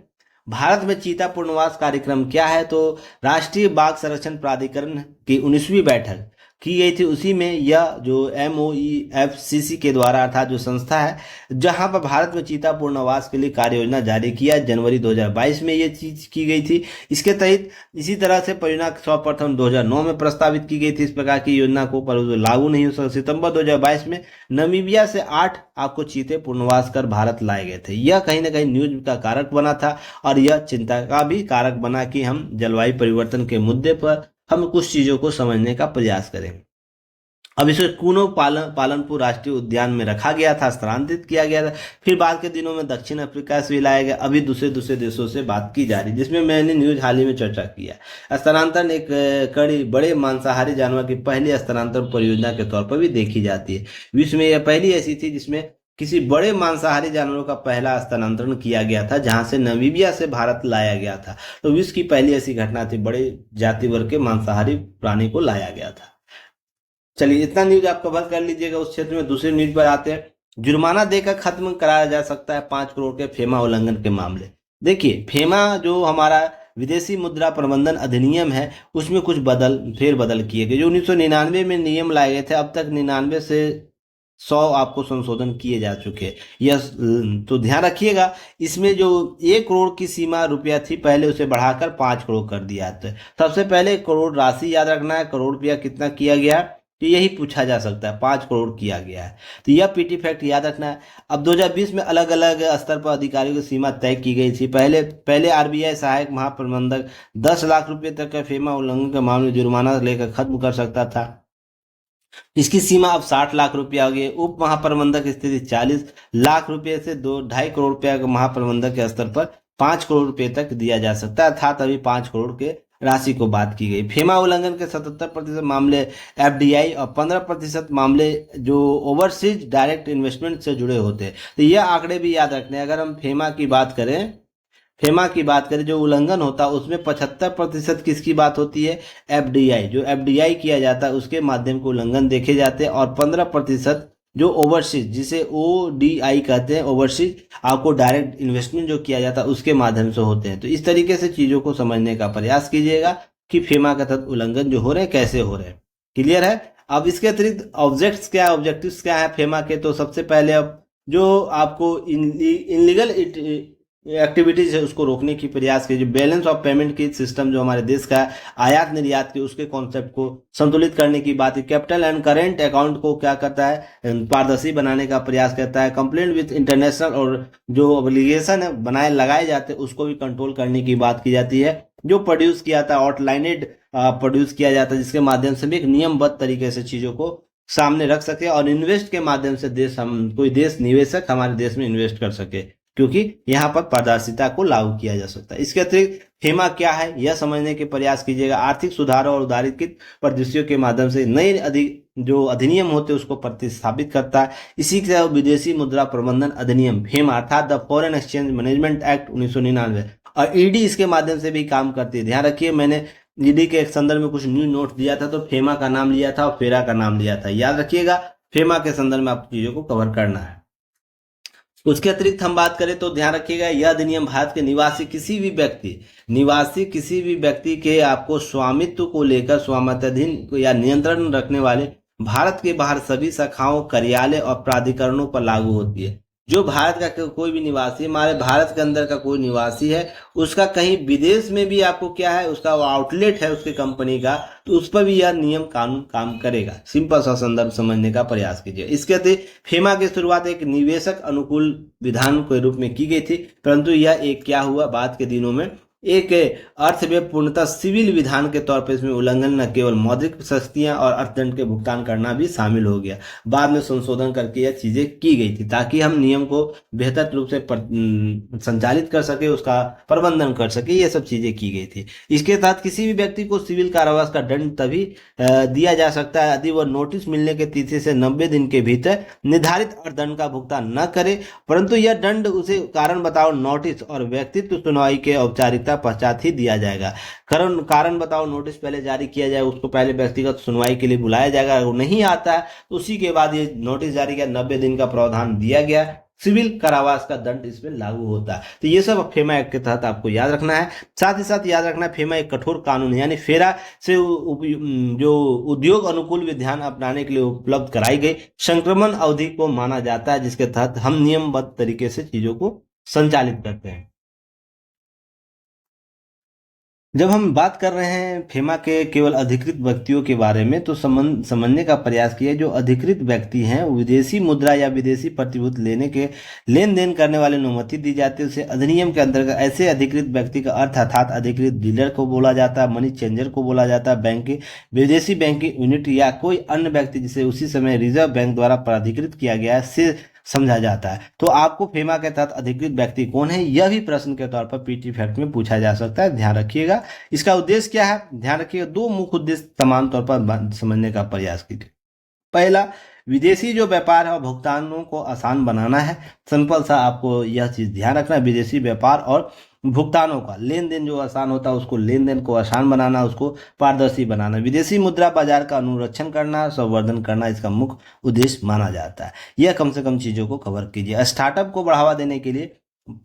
भारत में चीता पुनर्वास कार्यक्रम क्या है। तो राष्ट्रीय बाघ संरक्षण प्राधिकरण की 19वीं बैठक की गई थी, उसी में यह जो MOEFCC के द्वारा अर्थात जो संस्था है जहां पर भारत में चीता पुनर्वास के लिए कार्य योजना जारी किया, जनवरी 2022 में ये चीज की गई थी। इसके तहत इसी तरह से परियोजना सर्वप्रथम 2009 में प्रस्तावित की गई थी इस प्रकार की योजना को, पर लागू नहीं हो सका। सितंबर 2022 में नामीबिया से 8 आपको चीते पुनर्वास कर भारत लाए गए थे। यह कहीं ना कहीं न्यूज का कारक बना था और यह चिंता का भी कारक बना कि हम जलवायु परिवर्तन के मुद्दे पर हम कुछ चीजों को समझने का प्रयास करेंगे। अब इसे कूनो पालनपुर राष्ट्रीय उद्यान में रखा गया था, स्थानांतरित किया गया था। फिर बाद के दिनों में दक्षिण अफ्रीका से भी लाया गया। अभी दूसरे देशों से बात की जा रही, जिसमें मैंने न्यूज हाल ही में चर्चा किया। स्थानांतरण एक कड़ी बड़े मांसाहारी जानवर की पहली स्थानांतरण परियोजना के तौर पर भी देखी जाती है। विश्व में यह पहली ऐसी थी जिसमें किसी बड़े मांसाहारी जानवरों का पहला स्थानांतरण किया गया था, जहां से नामीबिया से भारत लाया गया था। तो विश्व की पहली ऐसी घटना थी, बड़े जाति वर्ग के मांसाहारी प्राणी को लाया गया था। चलिए इतना न्यूज आप कवर कर लीजिएगा उस क्षेत्र में। दूसरे न्यूज पर आते हैं। जुर्माना देकर खत्म कराया जा सकता है 5 करोड़ के फेमा उल्लंघन के मामले। देखिए फेमा जो हमारा विदेशी मुद्रा प्रबंधन अधिनियम है, उसमें कुछ फेरबदल किए गए। जो 1999 में नियम लाए गए थे, अब तक 99 से 100 आपको संशोधन किए जा चुके हैं। यह तो ध्यान रखिएगा, इसमें जो 1 करोड़ की सीमा रुपया थी पहले उसे बढ़ाकर 5 करोड़ कर दिया। तो सबसे पहले करोड़ राशि याद रखना है, करोड़ रुपया कितना किया गया तो यही पूछा जा सकता है, 5 करोड़ किया गया है। तो यह पीटी फैक्ट याद रखना है। अब 2020 में अलग अलग स्तर पर अधिकारियों की सीमा तय की गई थी। पहले आरबीआई सहायक महाप्रबंधक 10 लाख रुपए तक का फेमा उल्लंघन के मामले जुर्माना लेकर खत्म कर सकता था। इसकी सीमा अब 60 लाख रुपया हो गई। उप महाप्रबंधक स्थिति 40 लाख रुपए से 2.5 करोड़ रुपया के महाप्रबंधक के स्तर पर 5 करोड़ रुपए तक दिया जा सकता है, अर्थात अभी 5 करोड़ के राशि को बात की गई। फेमा उल्लंघन के 77% मामले एफडीआई और 15% मामले जो ओवरसीज डायरेक्ट इन्वेस्टमेंट से जुड़े होते हैं। तो यह आंकड़े भी याद रखने हैं। अगर हम फेमा की बात करें जो उल्लंघन होता है उसमें 75% किसकी बात होती है, एफडीआई। जो एफडीआई किया जाता है उसके माध्यम को उल्लंघन देखे जाते हैं, और 15% जो ओवरसीज, जिसे ओडीआई कहते हैं, ओवरसीज आपको डायरेक्ट इन्वेस्टमेंट जो किया जाता है उसके माध्यम से होते हैं। तो इस तरीके से चीजों को समझने का प्रयास कीजिएगा कि फेमा के तहत उल्लंघन जो हो रहे हैं कैसे हो रहे हैं। क्लियर है। अब इसके अतिरिक्त ऑब्जेक्टिव्स क्या है फेमा के। तो सबसे पहले अब जो आपको इनलीगल एक्टिविटीज है उसको रोकने की प्रयास कीजिए। बैलेंस ऑफ पेमेंट की सिस्टम जो हमारे देश का आयात निर्यात के उसके कॉन्सेप्ट को संतुलित करने की बात है। कैपिटल एंड करेंट अकाउंट को क्या करता है, पारदर्शी बनाने का प्रयास करता है। कंप्लेंट विथ इंटरनेशनल और जो ऑब्लिगेशन है लगाए जाते हैं उसको भी कंट्रोल करने की बात की जाती है। जो प्रोड्यूस किया था आउटलाइनेड प्रोड्यूस किया जाता है, जिसके माध्यम से भी एक नियमबद्ध तरीके से चीजों को सामने रख सके और इन्वेस्ट के माध्यम से कोई देश निवेशक हमारे देश में इन्वेस्ट कर सके, क्योंकि यहाँ पर पारदर्शिता को लागू किया जा सकता है। इसके अतिरिक्त फेमा क्या है यह समझने के प्रयास कीजिएगा। आर्थिक सुधारों और उदारीकृत परिदृश्यों के माध्यम से नए जो अधिनियम होते हैं उसको प्रतिस्थापित करता है। इसी के साथ विदेशी मुद्रा प्रबंधन अधिनियम फेमा अर्थात the foreign exchange management act 1999 और ईडी इसके माध्यम से भी काम करती है। ध्यान रखिए, मैंने ईडी के एक संदर्भ में कुछ न्यू नोट दिया था, तो फेमा का नाम लिया था और फेरा का नाम लिया था। याद रखिएगा, फेमा के संदर्भ में आपको चीजों को कवर करना है। उसके अतिरिक्त हम बात करें तो ध्यान रखिएगा, यह अधिनियम भारत के निवासी किसी भी व्यक्ति के आपको स्वामित्व को लेकर स्वामित्वाधीन या नियंत्रण रखने वाले भारत के बाहर सभी शाखाओं, कार्यालय और प्राधिकरणों पर लागू होती है। जो भारत का कोई भी निवासी, हमारे भारत के अंदर का कोई निवासी है, उसका कहीं विदेश में भी आपको क्या है, उसका आउटलेट है उसके कंपनी का, तो उस पर भी यह नियम कानून काम करेगा। सिंपल सा संदर्भ समझने का प्रयास कीजिए। इसके अतिरिक्त फेमा की शुरुआत एक निवेशक अनुकूल विधान के रूप में की गई थी, परंतु यह एक क्या हुआ, बाद के दिनों में एक अर्थ में पूर्णतः सिविल विधान के तौर पर इसमें उल्लंघन न केवल मौद्रिक सख्तियां और अर्थदंड के भुगतान करना भी शामिल हो गया। बाद में संशोधन करके यह चीजें की गई थी ताकि हम नियम को बेहतर रूप से संचालित कर सके, उसका प्रबंधन कर सके, ये सब चीजें की गई थी। इसके तहत किसी भी व्यक्ति को सिविल कारावास का दंड तभी दिया जा सकता है यदि वह नोटिस मिलने के तिथि से 90 दिन के भीतर निर्धारित अर्थदंड का भुगतान न करे, परंतु यह दंड उसे कारण बताओ नोटिस और व्यक्तित्व सुनवाई के औपचारिकता पश्चात ही दिया जाएगा। कारण बताओ नोटिस पहले जारी किया जाए, उसको पहले व्यक्तिगत सुनवाई के लिए बुलाया जाएगा, अगर वो नहीं आता है तो उसी के बाद ये नोटिस जारी किया, 90 दिन का प्रावधान दिया गया, सिविल कारावास का दंड इसमें लागू होता है। तो ये सब फेमा एक्ट के तहत आपको याद रखना है। साथ ही साथ याद रखना है, फेमा एक कठोर कानून है, यानी फेरा से जो उद्योग अनुकूल विधान अपनाने के लिए उपलब्ध कराई गई संक्रमण अवधि को माना जाता है, जिसके तहत हम नियमबद्ध तरीके से चीजों को संचालित करते हैं। जब हम बात कर रहे हैं फेमा के केवल अधिकृत व्यक्तियों के बारे में, तो समझने का प्रयास किया, जो अधिकृत व्यक्ति हैं विदेशी मुद्रा या विदेशी प्रतिभूति लेन देन करने वाले अनुमति दी जाती है, उसे अधिनियम के अंतर्गत ऐसे अधिकृत व्यक्ति का अर्थ अर्थात अधिकृत डीलर को बोला जाता है, मनी चेंजर को बोला जाता है, विदेशी बैंकिंग यूनिट या कोई अन्य व्यक्ति जिसे उसी समय रिजर्व बैंक द्वारा प्राधिकृत किया गया है से समझा जाता है। तो आपको फेमा के तहत अधिकृत व्यक्ति कौन है, यह भी प्रश्न के तौर पर पीटी फैक्ट में पूछा जा सकता है, ध्यान रखिएगा। इसका उद्देश्य क्या है, ध्यान रखिएगा, दो मुख्य उद्देश्य समान तौर पर समझने का प्रयास कीजिए। पहला, विदेशी जो व्यापार है और भुगतानों को आसान बनाना है। सिंपल सा आपको यह चीज ध्यान रखना है, विदेशी व्यापार और भुगतानों का लेन देन जो आसान होता है, उसको लेन देन को आसान बनाना, उसको पारदर्शी बनाना, विदेशी मुद्रा बाजार का अनुरक्षण करना, संवर्धन करना, इसका मुख्य उद्देश्य माना जाता है। यह कम से कम चीजों को कवर कीजिए। स्टार्टअप को बढ़ावा देने के लिए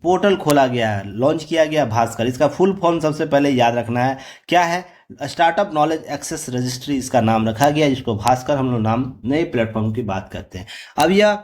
पोर्टल खोला गया है, लॉन्च किया गया भास्कर। इसका फुल फॉर्म सबसे पहले याद रखना है, क्या है, स्टार्टअप नॉलेज एक्सेस रजिस्ट्री इसका नाम रखा गया, जिसको भास्कर हम लोग नाम नए प्लेटफॉर्म की बात करते हैं। अब यह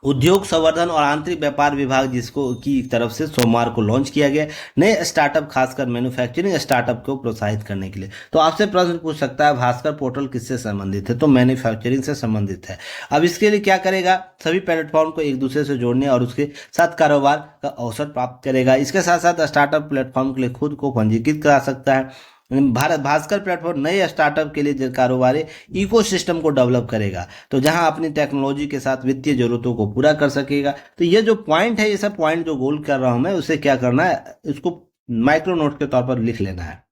उद्योग संवर्धन और आंतरिक व्यापार विभाग जिसको की तरफ से सोमवार को लॉन्च किया गया, नए स्टार्टअप खासकर मैन्युफैक्चरिंग स्टार्टअप को प्रोत्साहित करने के लिए। तो आपसे प्रश्न पूछ सकता है, भास्कर पोर्टल किससे संबंधित है, तो मैन्युफैक्चरिंग से संबंधित है। अब इसके लिए क्या करेगा, सभी प्लेटफॉर्म को एक दूसरे से जोड़ने और उसके साथ कारोबार का अवसर प्राप्त करेगा। इसके साथ साथ स्टार्टअप प्लेटफॉर्म के लिए खुद को पंजीकृत करा सकता है। भारत भास्कर प्लेटफॉर्म नए स्टार्टअप के लिए कारोबारी इकोसिस्टम को डेवलप करेगा, तो जहां अपनी टेक्नोलॉजी के साथ वित्तीय जरूरतों को पूरा कर सकेगा। तो ये जो पॉइंट है, ये सब पॉइंट जो गोल कर रहा हूं मैं, उसे क्या करना है, इसको माइक्रो नोट के तौर पर लिख लेना है।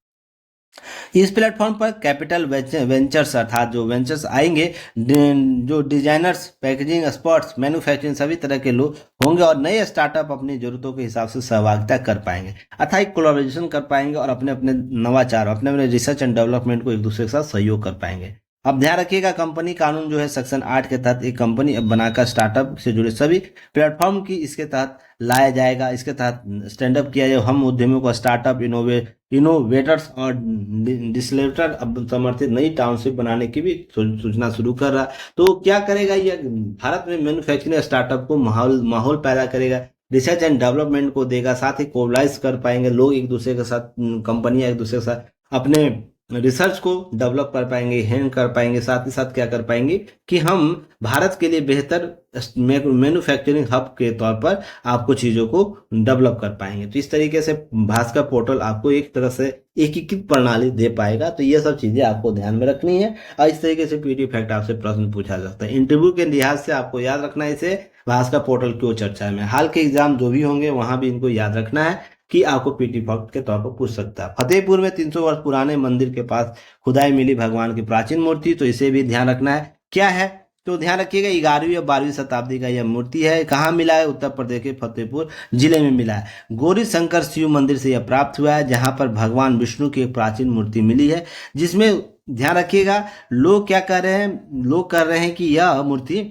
इस प्लेटफॉर्म पर कैपिटल वेंचर्स अर्थात जो वेंचर्स आएंगे, जो डिजाइनर्स, पैकेजिंग एक्सपर्ट्स, मैन्युफैक्चरिंग सभी तरह के लोग होंगे और नए स्टार्टअप अपनी जरूरतों के हिसाब से सहभागिता कर पाएंगे, अर्थात कोलैबोरेशन कर पाएंगे और अपने अपने नवाचार, अपने अपने रिसर्च एंड डेवलपमेंट को एक दूसरे के साथ सहयोग कर पाएंगे। अब ध्यान रखिएगा, कंपनी कानून जो है सेक्शन 8 के तहत एक कंपनी बनाकर स्टार्टअप से जुड़े सभी प्लेटफॉर्म की इसके तहत लाया जाएगा। इसके तहत स्टैंड अप किया जाए, हम उद्यमियों को स्टार्टअप इनोवेटर्स और डिसलेटर समर्थित नई टाउनशिप बनाने की भी सूचना शुरू कर रहा। तो क्या करेगा, ये भारत में मैन्युफैक्चरिंग स्टार्टअप को माहौल पैदा करेगा, रिसर्च एंड डेवलपमेंट को देगा, साथ ही कोलाइज कर पाएंगे लोग एक दूसरे के साथ, कंपनियां एक दूसरे के साथ अपने रिसर्च को डेवलप कर पाएंगे, हैंड कर पाएंगे। साथ ही साथ क्या कर पाएंगे कि हम भारत के लिए बेहतर मैन्युफैक्चरिंग हब के तौर पर आपको चीजों को डेवलप कर पाएंगे। तो इस तरीके से भास्कर पोर्टल आपको एक तरह से एकीकृत प्रणाली दे पाएगा। तो ये सब चीजें आपको ध्यान में रखनी है और इस तरीके से पीडी फैक्ट आपसे प्रश्न पूछा जाता है। इंटरव्यू के लिहाज से आपको याद रखना है इसे, भास्कर पोर्टल क्यों चर्चा में। हाल के एग्जाम जो भी होंगे वहां भी इनको याद रखना है कि आपको पीटी फैक्ट के तौर पर पूछ सकता है। फतेहपुर में 300 वर्ष पुराने मंदिर के पास खुदाई मिली भगवान की प्राचीन मूर्ति, तो इसे भी ध्यान रखना है। क्या है, तो ध्यान रखिएगा 11वीं और 12वीं शताब्दी का यह मूर्ति है। कहाँ मिला है? उत्तर प्रदेश के फतेहपुर जिले में मिला है। गौरी शंकर शिव मंदिर से यह प्राप्त हुआ है, जहां पर भगवान विष्णु की एक प्राचीन मूर्ति मिली है, जिसमें ध्यान रखिएगा लोग क्या कर रहे हैं, लोग कर रहे हैं कि यह मूर्ति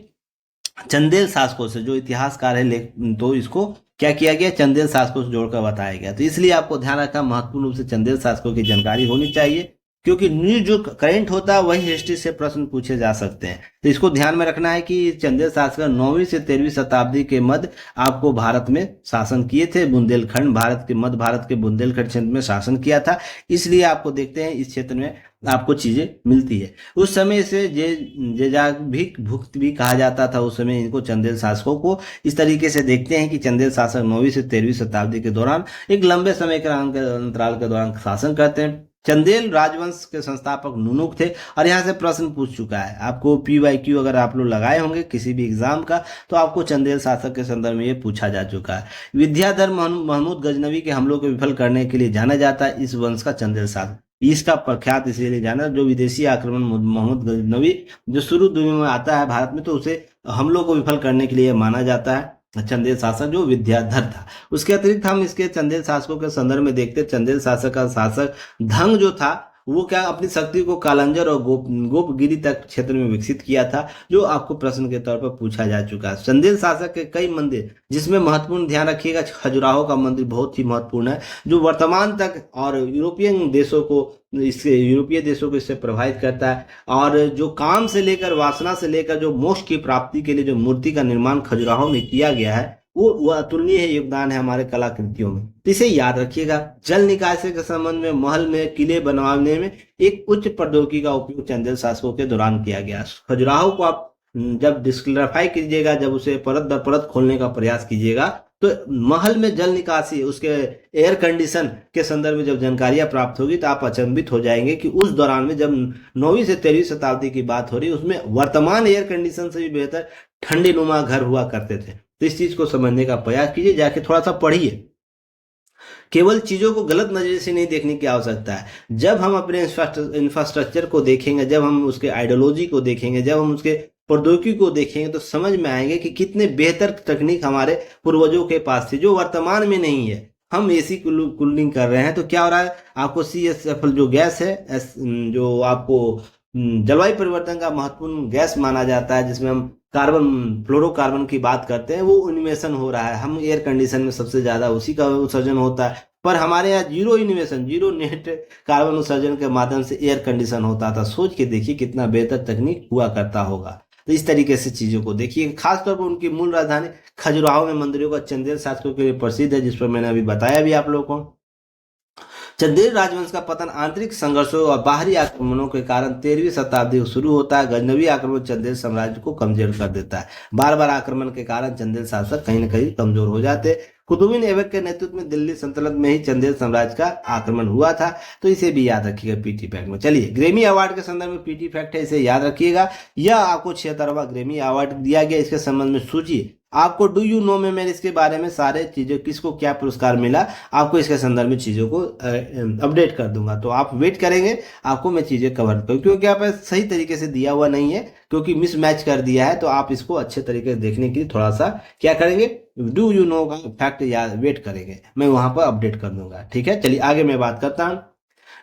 चंदेल शासकों से, जो इतिहासकार है तो इसको क्या किया गया, चंदेल शासकों से जोड़कर बताया गया। तो इसलिए आपको ध्यान रखना महत्वपूर्ण रूप से चंदेल शासकों की जानकारी होनी चाहिए, क्योंकि न्यूज जो करंट होता है वही हिस्ट्री से प्रश्न पूछे जा सकते हैं। तो इसको ध्यान में रखना है कि चंदेल शासक 9वीं से 13वीं शताब्दी के मध्य आपको भारत में शासन किए थे। बुंदेलखंड, भारत के मध्य भारत के बुंदेलखंड क्षेत्र में शासन किया था। इसलिए आपको देखते हैं इस क्षेत्र में आपको चीजें मिलती है। उस समय से जेजाभिक भुक्त भी कहा जाता था उस समय इनको, चंदेल शासकों को। इस तरीके से देखते हैं कि चंदेल शासक 9वीं से 13वीं शताब्दी के दौरान एक लंबे समय के अंतराल के दौरान शासन करते हैं। चंदेल राजवंश के संस्थापक नुनुक थे। और यहाँ से प्रश्न पूछ चुका है आपको, PYQ अगर आप लोग लगाए होंगे किसी भी एग्जाम का, तो आपको चंदेल शासक के संदर्भ में ये पूछा जा चुका है। विद्याधर महमूद गजनवी के हमलों को विफल करने के लिए जाना जाता है इस वंश का चंदेल शासक। इसका प्रख्यात इसीलिए जाना, जो विदेशी आक्रमण महमूद गजनवी जो शुरू दुनिया में आता है भारत में, तो उसे हमलों को विफल करने के लिए माना जाता है चंदेल शासक जो विद्याधर था। उसके अतिरिक्त हम इसके चंदेल शासकों के संदर्भ में देखते, चंदेल शासक का शासक ढंग जो था वो क्या अपनी शक्ति को कालंजर और गोपगिरी तक क्षेत्र में विकसित किया था, जो आपको प्रश्न के तौर पर पूछा जा चुका है। चंदेल शासक के कई मंदिर, जिसमें महत्वपूर्ण ध्यान रखिएगा खजुराहो का मंदिर बहुत ही महत्वपूर्ण है, जो वर्तमान तक और यूरोपीय देशों को इससे प्रभावित करता है। और जो काम से लेकर वासना से लेकर जो मोक्ष की प्राप्ति के लिए जो मूर्ति का निर्माण खजुराहो में किया गया है, वो अतुलनीय योगदान है हमारे कलाकृतियों में। तो इसे याद रखिएगा। जल निकासी के संबंध में, महल में, किले बनवाने में एक उच्च प्रौद्योगिकी का उपयोग चंदेल शासकों के दौरान किया गया। खजुराहो को आप जब डिस्क्लैरिफाई कीजिएगा, जब उसे परत दर परत खोलने का प्रयास कीजिएगा, तो महल में जल निकासी, उसके एयर कंडीशन के संदर्भ में जब जानकारियां प्राप्त होगी तो आप अचंभित हो जाएंगे कि उस दौरान में जब 9वीं से 13वीं शताब्दी की बात हो रही, उसमें वर्तमान एयर कंडीशन से भी बेहतर ठंडे नुमा घर हुआ करते थे। तो इस चीज को समझने का प्रयास कीजिए, जाके थोड़ा सा पढ़िए। केवल चीजों को गलत नजरिए से नहीं देखने की आवश्यकता है। जब हम अपने इंफ्रास्ट्रक्चर को देखेंगे, जब हम उसके आइडियोलॉजी को देखेंगे, जब हम उसके प्रौद्योगिकी को देखेंगे, तो समझ में आएंगे कि कितने बेहतर तकनीक हमारे पूर्वजों के पास थी, जो वर्तमान में नहीं है। हम एसी कूलिंग कर रहे हैं, तो क्या हो रहा है, आपको CSFL जो गैस है, जो आपको जलवायु परिवर्तन का महत्वपूर्ण गैस माना जाता है, जिसमें हम कार्बन, फ्लोरोकार्बन की बात करते हैं, वो इन्वेशन हो रहा है। हम एयर कंडीशन में सबसे ज्यादा उसी का उत्सर्जन होता है, पर हमारे यहाँ जीरो इन्वेशन, जीरो नेट कार्बन उत्सर्जन के माध्यम से एयर कंडीशन होता था। सोच के देखिए कितना बेहतर तकनीक हुआ करता होगा। तो इस तरीके से चीजों को देखिए। खासतौर पर उनकी मूल राजधानी खजुराहो में मंदिरों का चंदेल शासकों के लिए प्रसिद्ध है, जिस पर मैंने अभी बताया भी आप लोगों को। चंदेल राजवंश का पतन आंतरिक संघर्षों और बाहरी आक्रमणों के कारण 13वीं शताब्दी को शुरू होता है। गजनवी आक्रमण चंदेल साम्राज्य को कमजोर कर देता है। बार बार आक्रमण के कारण चंदेल शासक कहीं न कहीं कमजोर हो जाते। कुतुबुद्दीन ऐबक के नेतृत्व में दिल्ली सल्तनत में ही चंदेल साम्राज्य का आक्रमण हुआ था। तो इसे भी याद रखिएगा पीटी फैक्ट में। चलिए, ग्रेमी अवार्ड के संदर्भ में पीटी फैक्ट है, इसे याद रखिएगा। यह आपको 76वां ग्रेमी अवार्ड दिया गया। इसके संबंध में सूची आपको डू यू नो में मैं इसके बारे में सारे चीजें, किसको क्या पुरस्कार मिला, आपको इसके संदर्भ में चीजों को अपडेट कर दूंगा। तो आप वेट करेंगे, आपको मैं चीजें कवर करूँ, क्योंकि आप सही तरीके से दिया हुआ नहीं है, क्योंकि मिसमैच कर दिया है। तो आप इसको अच्छे तरीके से देखने के लिए थोड़ा सा क्या करेंगे, डू यू नो का फैक्ट याद वेट करेंगे, मैं वहां पर अपडेट कर दूंगा। ठीक है, चलिए आगे मैं बात करता हूँ।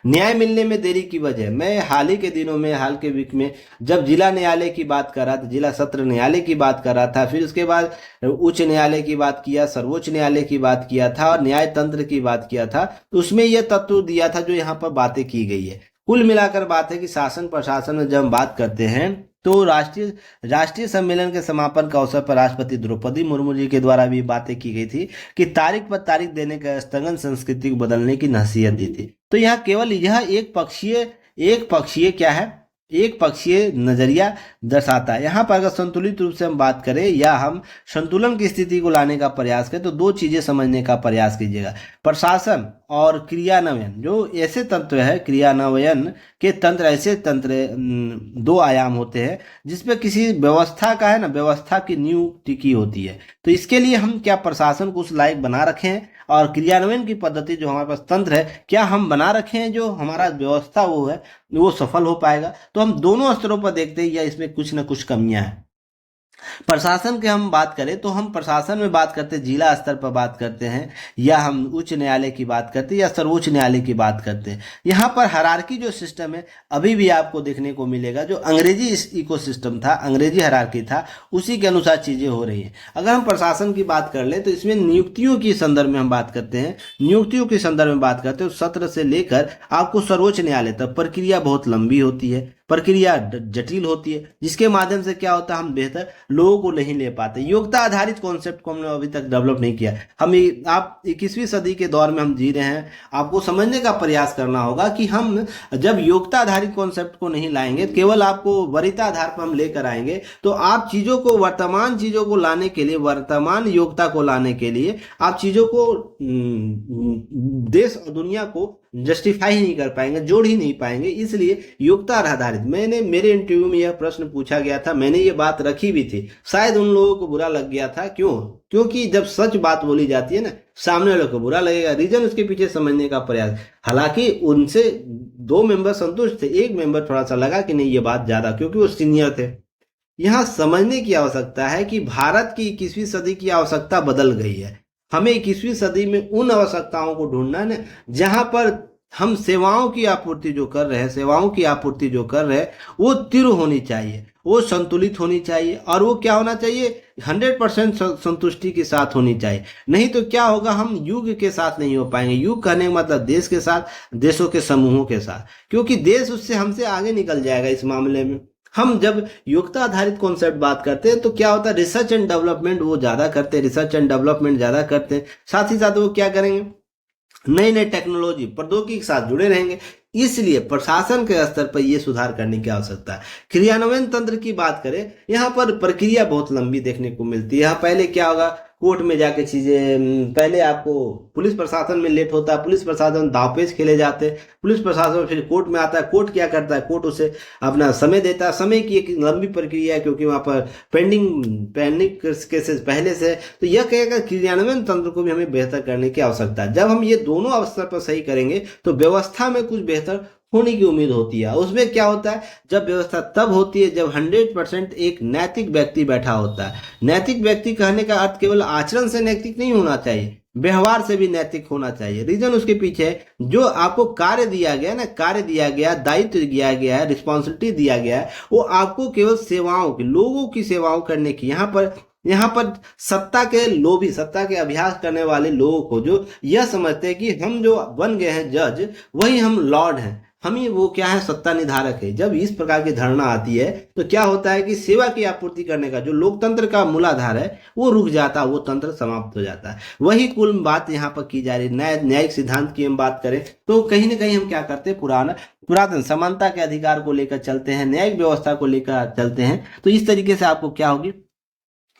न्याय मिलने में देरी की वजह। मैं हाल ही के दिनों में, हाल के वीक में, जब जिला न्यायालय की बात कर रहा था, जिला सत्र न्यायालय की बात कर रहा था, फिर उसके बाद उच्च न्यायालय की बात किया, सर्वोच्च न्यायालय की बात किया था और न्याय तंत्र की बात किया था, तो उसमें यह तत्व दिया था जो यहाँ पर बातें की गई है। कुल मिलाकर बात है कि शासन प्रशासन में जब हम बात करते हैं, तो राष्ट्रीय सम्मेलन के समापन का अवसर पर राष्ट्रपति द्रौपदी मुर्मू जी के द्वारा भी बातें की गई थी कि तारीख पर तारीख देने का स्थगन संस्कृति को बदलने की नसीहत दी थी। तो यहाँ केवल यह एक पक्षीय क्या है, एक पक्षीय नजरिया दर्शाता है। यहाँ पर अगर संतुलित रूप से हम बात करें या हम संतुलन की स्थिति को लाने का प्रयास करें, तो दो चीजें समझने का प्रयास कीजिएगा। प्रशासन और क्रियान्वयन, जो ऐसे तंत्र है, क्रियान्वयन के तंत्र ऐसे तंत्र, दो आयाम होते हैं जिसपे किसी व्यवस्था का है ना, व्यवस्था की नींव टिकी होती है। तो इसके लिए हम क्या प्रशासन को उस लायक बना रखे हैं, और क्रियान्वयन की पद्धति जो हमारे पास तंत्र है, क्या हम बना रखे हैं, जो हमारा व्यवस्था वो है वो सफल हो पाएगा। तो हम दोनों स्तरों पर देखते हैं या इसमें कुछ न कुछ कमियां हैं। प्रशासन की हम बात करें तो हम प्रशासन में बात करते हैं, जिला स्तर पर बात करते हैं, या हम उच्च न्यायालय की बात करते हैं, या सर्वोच्च न्यायालय की बात करते हैं। यहाँ पर हायरार्की जो सिस्टम है अभी भी आपको देखने को मिलेगा, जो अंग्रेजी इकोसिस्टम था, अंग्रेजी हायरार्की था, उसी के अनुसार चीजें हो रही हैं। अगर हम प्रशासन की बात कर ले तो इसमें नियुक्तियों के संदर्भ में हम बात करते हैं, नियुक्तियों के संदर्भ में बात करते हैं, सत्र से लेकर आपको सर्वोच्च न्यायालय तक प्रक्रिया बहुत लंबी होती है, प्रक्रिया जटिल होती है, जिसके माध्यम से क्या होता है, हम बेहतर लोगों को नहीं ले पाते। योग्यता आधारित कॉन्सेप्ट को हमने अभी तक डेवलप नहीं किया। आप 21वीं सदी के दौर में हम जी रहे हैं, आपको समझने का प्रयास करना होगा कि हम जब योग्यता आधारित कॉन्सेप्ट को नहीं लाएंगे, केवल आपको वरीयता आधार पर हम लेकर आएंगे, तो आप चीजों को, वर्तमान चीजों को लाने के लिए, वर्तमान योग्यता को लाने के लिए आप चीजों को देश और दुनिया को जस्टिफाई ही नहीं कर पाएंगे, जोड़ ही नहीं पाएंगे। इसलिए योग्यता आधारित, मैंने मेरे इंटरव्यू में यह प्रश्न पूछा गया था, मैंने ये बात रखी भी थी, शायद उन लोगों को बुरा लग गया था। क्यों? क्योंकि जब सच बात बोली जाती है ना, सामने वालों को बुरा लगेगा। रीजन उसके पीछे समझने का प्रयास, हालांकि उनसे 2 मेंबर संतुष्ट थे, एक मेंबर थोड़ा सा लगा कि नहीं ये बात ज्यादा, क्योंकि वो सीनियर थे। यहाँ समझने की आवश्यकता है कि भारत की 21वीं सदी की आवश्यकता बदल गई है। हमें 21वीं सदी में उन आवश्यकताओं को ढूंढना है ना, जहां पर हम सेवाओं की आपूर्ति जो कर रहे हैं, सेवाओं की आपूर्ति जो कर रहे हैं, वो तीव्र होनी चाहिए, वो संतुलित होनी चाहिए, और वो क्या होना चाहिए, 100% संतुष्टि के साथ होनी चाहिए। नहीं तो क्या होगा, हम युग के साथ नहीं हो पाएंगे। युग कहने का मतलब देश के साथ, देशों के समूहों के साथ, क्योंकि देश उससे हमसे आगे निकल जाएगा इस मामले में। हम जब योग्यता आधारित कॉन्सेप्ट बात करते हैं तो क्या होता है, रिसर्च एंड डेवलपमेंट वो ज्यादा करते हैं, रिसर्च एंड डेवलपमेंट ज्यादा करते हैं, साथ ही साथ वो क्या करेंगे, नई नई टेक्नोलॉजी, प्रौद्योगिकी के साथ जुड़े रहेंगे। इसलिए प्रशासन के स्तर पर यह सुधार करने की आवश्यकता है। क्रियान्वयन तंत्र की बात करें, यहाँ पर प्रक्रिया बहुत लंबी देखने को मिलती है। यहाँ पहले क्या होगा, कोर्ट में जाके चीजें, पहले आपको पुलिस प्रशासन में लेट होता है, पुलिस प्रशासन दावपेच खेले जाते हैं, पुलिस प्रशासन फिर कोर्ट में आता है, कोर्ट क्या करता है, कोर्ट उसे अपना समय देता है। समय की एक लंबी प्रक्रिया है, क्योंकि वहां पर पेंडिंग केसेस पहले से। तो यह कहेगा क्रियान्वयन तंत्र को भी हमें बेहतर करने की आवश्यकता है। जब हम ये दोनों अवसर पर सही करेंगे तो व्यवस्था में कुछ बेहतर होने की उम्मीद होती है। उसमें क्या होता है, जब व्यवस्था तब होती है जब 100% एक नैतिक व्यक्ति बैठा होता है। नैतिक व्यक्ति कहने का अर्थ केवल आचरण से नैतिक नहीं होना चाहिए, व्यवहार से भी नैतिक होना चाहिए। रीजन उसके पीछे है, जो आपको कार्य दिया गया ना, कार्य दिया गया, दायित्व दिया गया है, रिस्पॉन्सिबिलिटी दिया गया है, वो आपको केवल सेवाओं की, लोगों की सेवाओं करने की। यहाँ पर सत्ता के लोभी, सत्ता के अभ्यास करने वाले लोगों को जो यह समझते हैं कि हम जो बन गए हैं जज, वही हम लॉर्ड हैं, हम ही वो क्या है, सत्ता निधारक है। जब इस प्रकार की धारणा आती है तो क्या होता है कि सेवा की आपूर्ति करने का जो लोकतंत्र का मूलाधार है वो रुक जाता है, वो तंत्र समाप्त हो जाता है। वही कुल बात यहाँ पर की जा रही है। न्यायिक सिद्धांत की हम बात करें तो कहीं ना कहीं हम क्या करते हैं, पुरातन समानता के अधिकार को लेकर चलते हैं, न्यायिक व्यवस्था को लेकर चलते हैं। तो इस तरीके से आपको क्या होगी,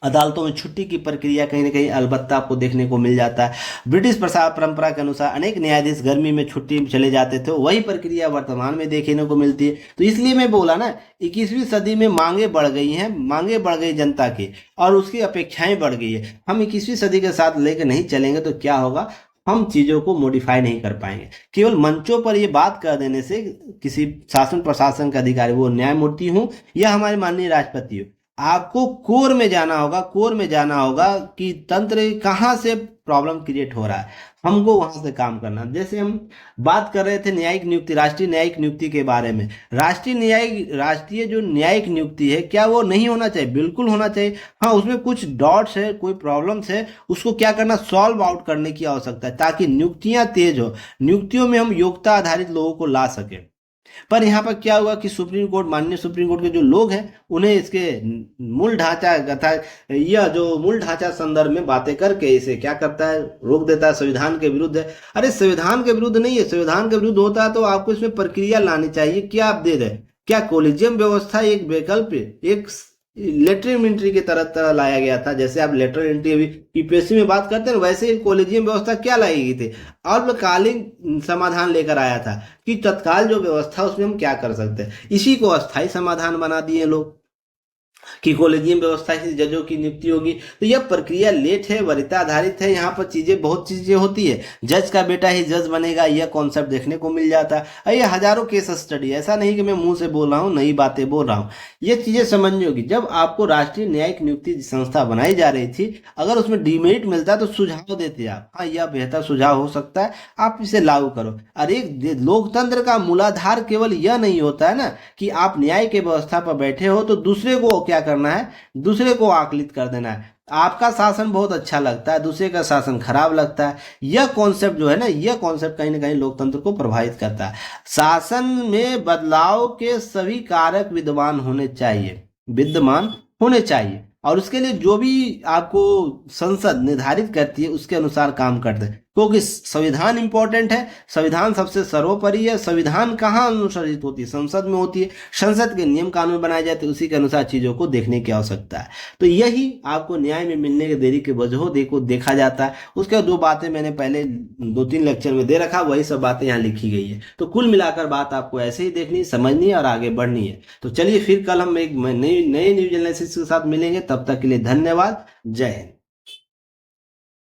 अदालतों में छुट्टी की प्रक्रिया कहीं ना कहीं अलबत्ता आपको देखने को मिल जाता है। ब्रिटिश परंपरा के अनुसार अनेक न्यायाधीश गर्मी में छुट्टी में चले जाते थे, वही प्रक्रिया वर्तमान में देखने को मिलती है। तो इसलिए मैं बोला ना, 21वीं सदी में मांगे बढ़ गई हैं, मांगे बढ़ गई जनता की, और उसकी अपेक्षाएं बढ़ गई है। हम 21वीं सदी के साथ लेकर नहीं चलेंगे तो क्या होगा, हम चीजों को मॉडिफाई नहीं कर पाएंगे। केवल मंचों पर ये बात कर देने से किसी शासन प्रशासन का अधिकारी, वो न्यायमूर्ति हो या हमारे माननीय राष्ट्रपति हो, आपको कोर में जाना होगा, कोर में जाना होगा कि तंत्र कहाँ से प्रॉब्लम क्रिएट हो रहा है, हमको वहां से काम करना। जैसे हम बात कर रहे थे न्यायिक नियुक्ति, राष्ट्रीय न्यायिक नियुक्ति के बारे में। राष्ट्रीय जो न्यायिक नियुक्ति है, क्या वो नहीं होना चाहिए? बिल्कुल होना चाहिए। हाँ, उसमें कुछ डॉट्स है, कोई प्रॉब्लम्स है, उसको क्या करना, सॉल्व आउट करने की आवश्यकता है, ताकि नियुक्तियां तेज हो, नियुक्तियों में हम योग्यता आधारित लोगों को ला सके। पर यहाँ पर क्या हुआ कि सुप्रीम कोर्ट, माननीय सुप्रीम कोर्ट के जो लोग हैं, उन्हें इसके मूल ढांचा अर्थात यह जो मूल ढांचा संदर्भ में बातें करके इसे क्या करता है, रोक देता है, संविधान के विरुद्ध है। अरे संविधान के विरुद्ध नहीं है, संविधान के विरुद्ध होता है तो आपको इसमें प्रक्रिया लानी चाहिए। क्या आप दे रहे, क्या कोलिजियम व्यवस्था एक वैकल्प, एक लेटरल एंट्री की तरह लाया गया था? जैसे आप लेटरल एंट्री अभी यूपीएससी में बात करते हैं, वैसे ही कॉलेजियम व्यवस्था क्या लाई गई थी, अल्पकालीन समाधान लेकर आया था कि तत्काल जो व्यवस्था उसमें हम क्या कर सकते हैं, इसी को अस्थायी समाधान बना दिए लोग। कि कॉलेजियम व्यवस्था से जजों की नियुक्ति होगी। तो यह प्रक्रिया लेट है, वरीयता आधारित है, यहाँ पर बहुत चीजें होती है। जज का बेटा ही जज बनेगा, यह कॉन्सेप्ट देखने को मिल जाता है। और ये हजारों केस स्टडी, ऐसा नहीं कि मैं मुंह से बोल रहा हूँ, नई बातें बोल रहा हूँ। ये चीजें समझनी होगी। जब आपको राष्ट्रीय न्यायिक नियुक्ति संस्था बनाई जा रही थी, अगर उसमें डिमेरिट मिलता तो सुझाव देते आप, हाँ यह बेहतर सुझाव हो सकता है, आप इसे लागू करो। अरे लोकतंत्र का मूलाधार केवल यह नहीं होता है ना कि आप न्याय के व्यवस्था पर बैठे हो तो दूसरे को क्या करना है, दूसरे को आकलित कर देना है। आपका शासन बहुत अच्छा लगता है, दूसरे का शासन खराब लगता है। यह कॉन्सेप्ट जो है ना, यह कॉन्सेप्ट कहीं ना कहीं लोकतंत्र को प्रभावित करता है। शासन में बदलाव के सभी कारक विद्यमान होने चाहिए और उसके लिए जो भी आपको संसद निर्धारित करती है उसके अनुसार काम कर दे, क्योंकि संविधान इंपॉर्टेंट है, संविधान सबसे सर्वोपरि है। संविधान कहाँ अनुसरित होती है, संसद में होती है। संसद के नियम कानून बनाए जाते हैं, उसी के अनुसार चीजों को देखने की आवश्यकता है। तो यही आपको न्याय में मिलने की देरी के वजह देखा जाता है। उसके दो बातें मैंने पहले 2-3 लेक्चर में दे रखा, वही सब बातें यहाँ लिखी गई है। तो कुल मिलाकर बात आपको ऐसे ही देखनी, समझनी है और आगे बढ़नी है। तो चलिए फिर कल हम एक नए न्यूज एनालिसिस के साथ मिलेंगे। तब तक के लिए धन्यवाद। जय हिंद।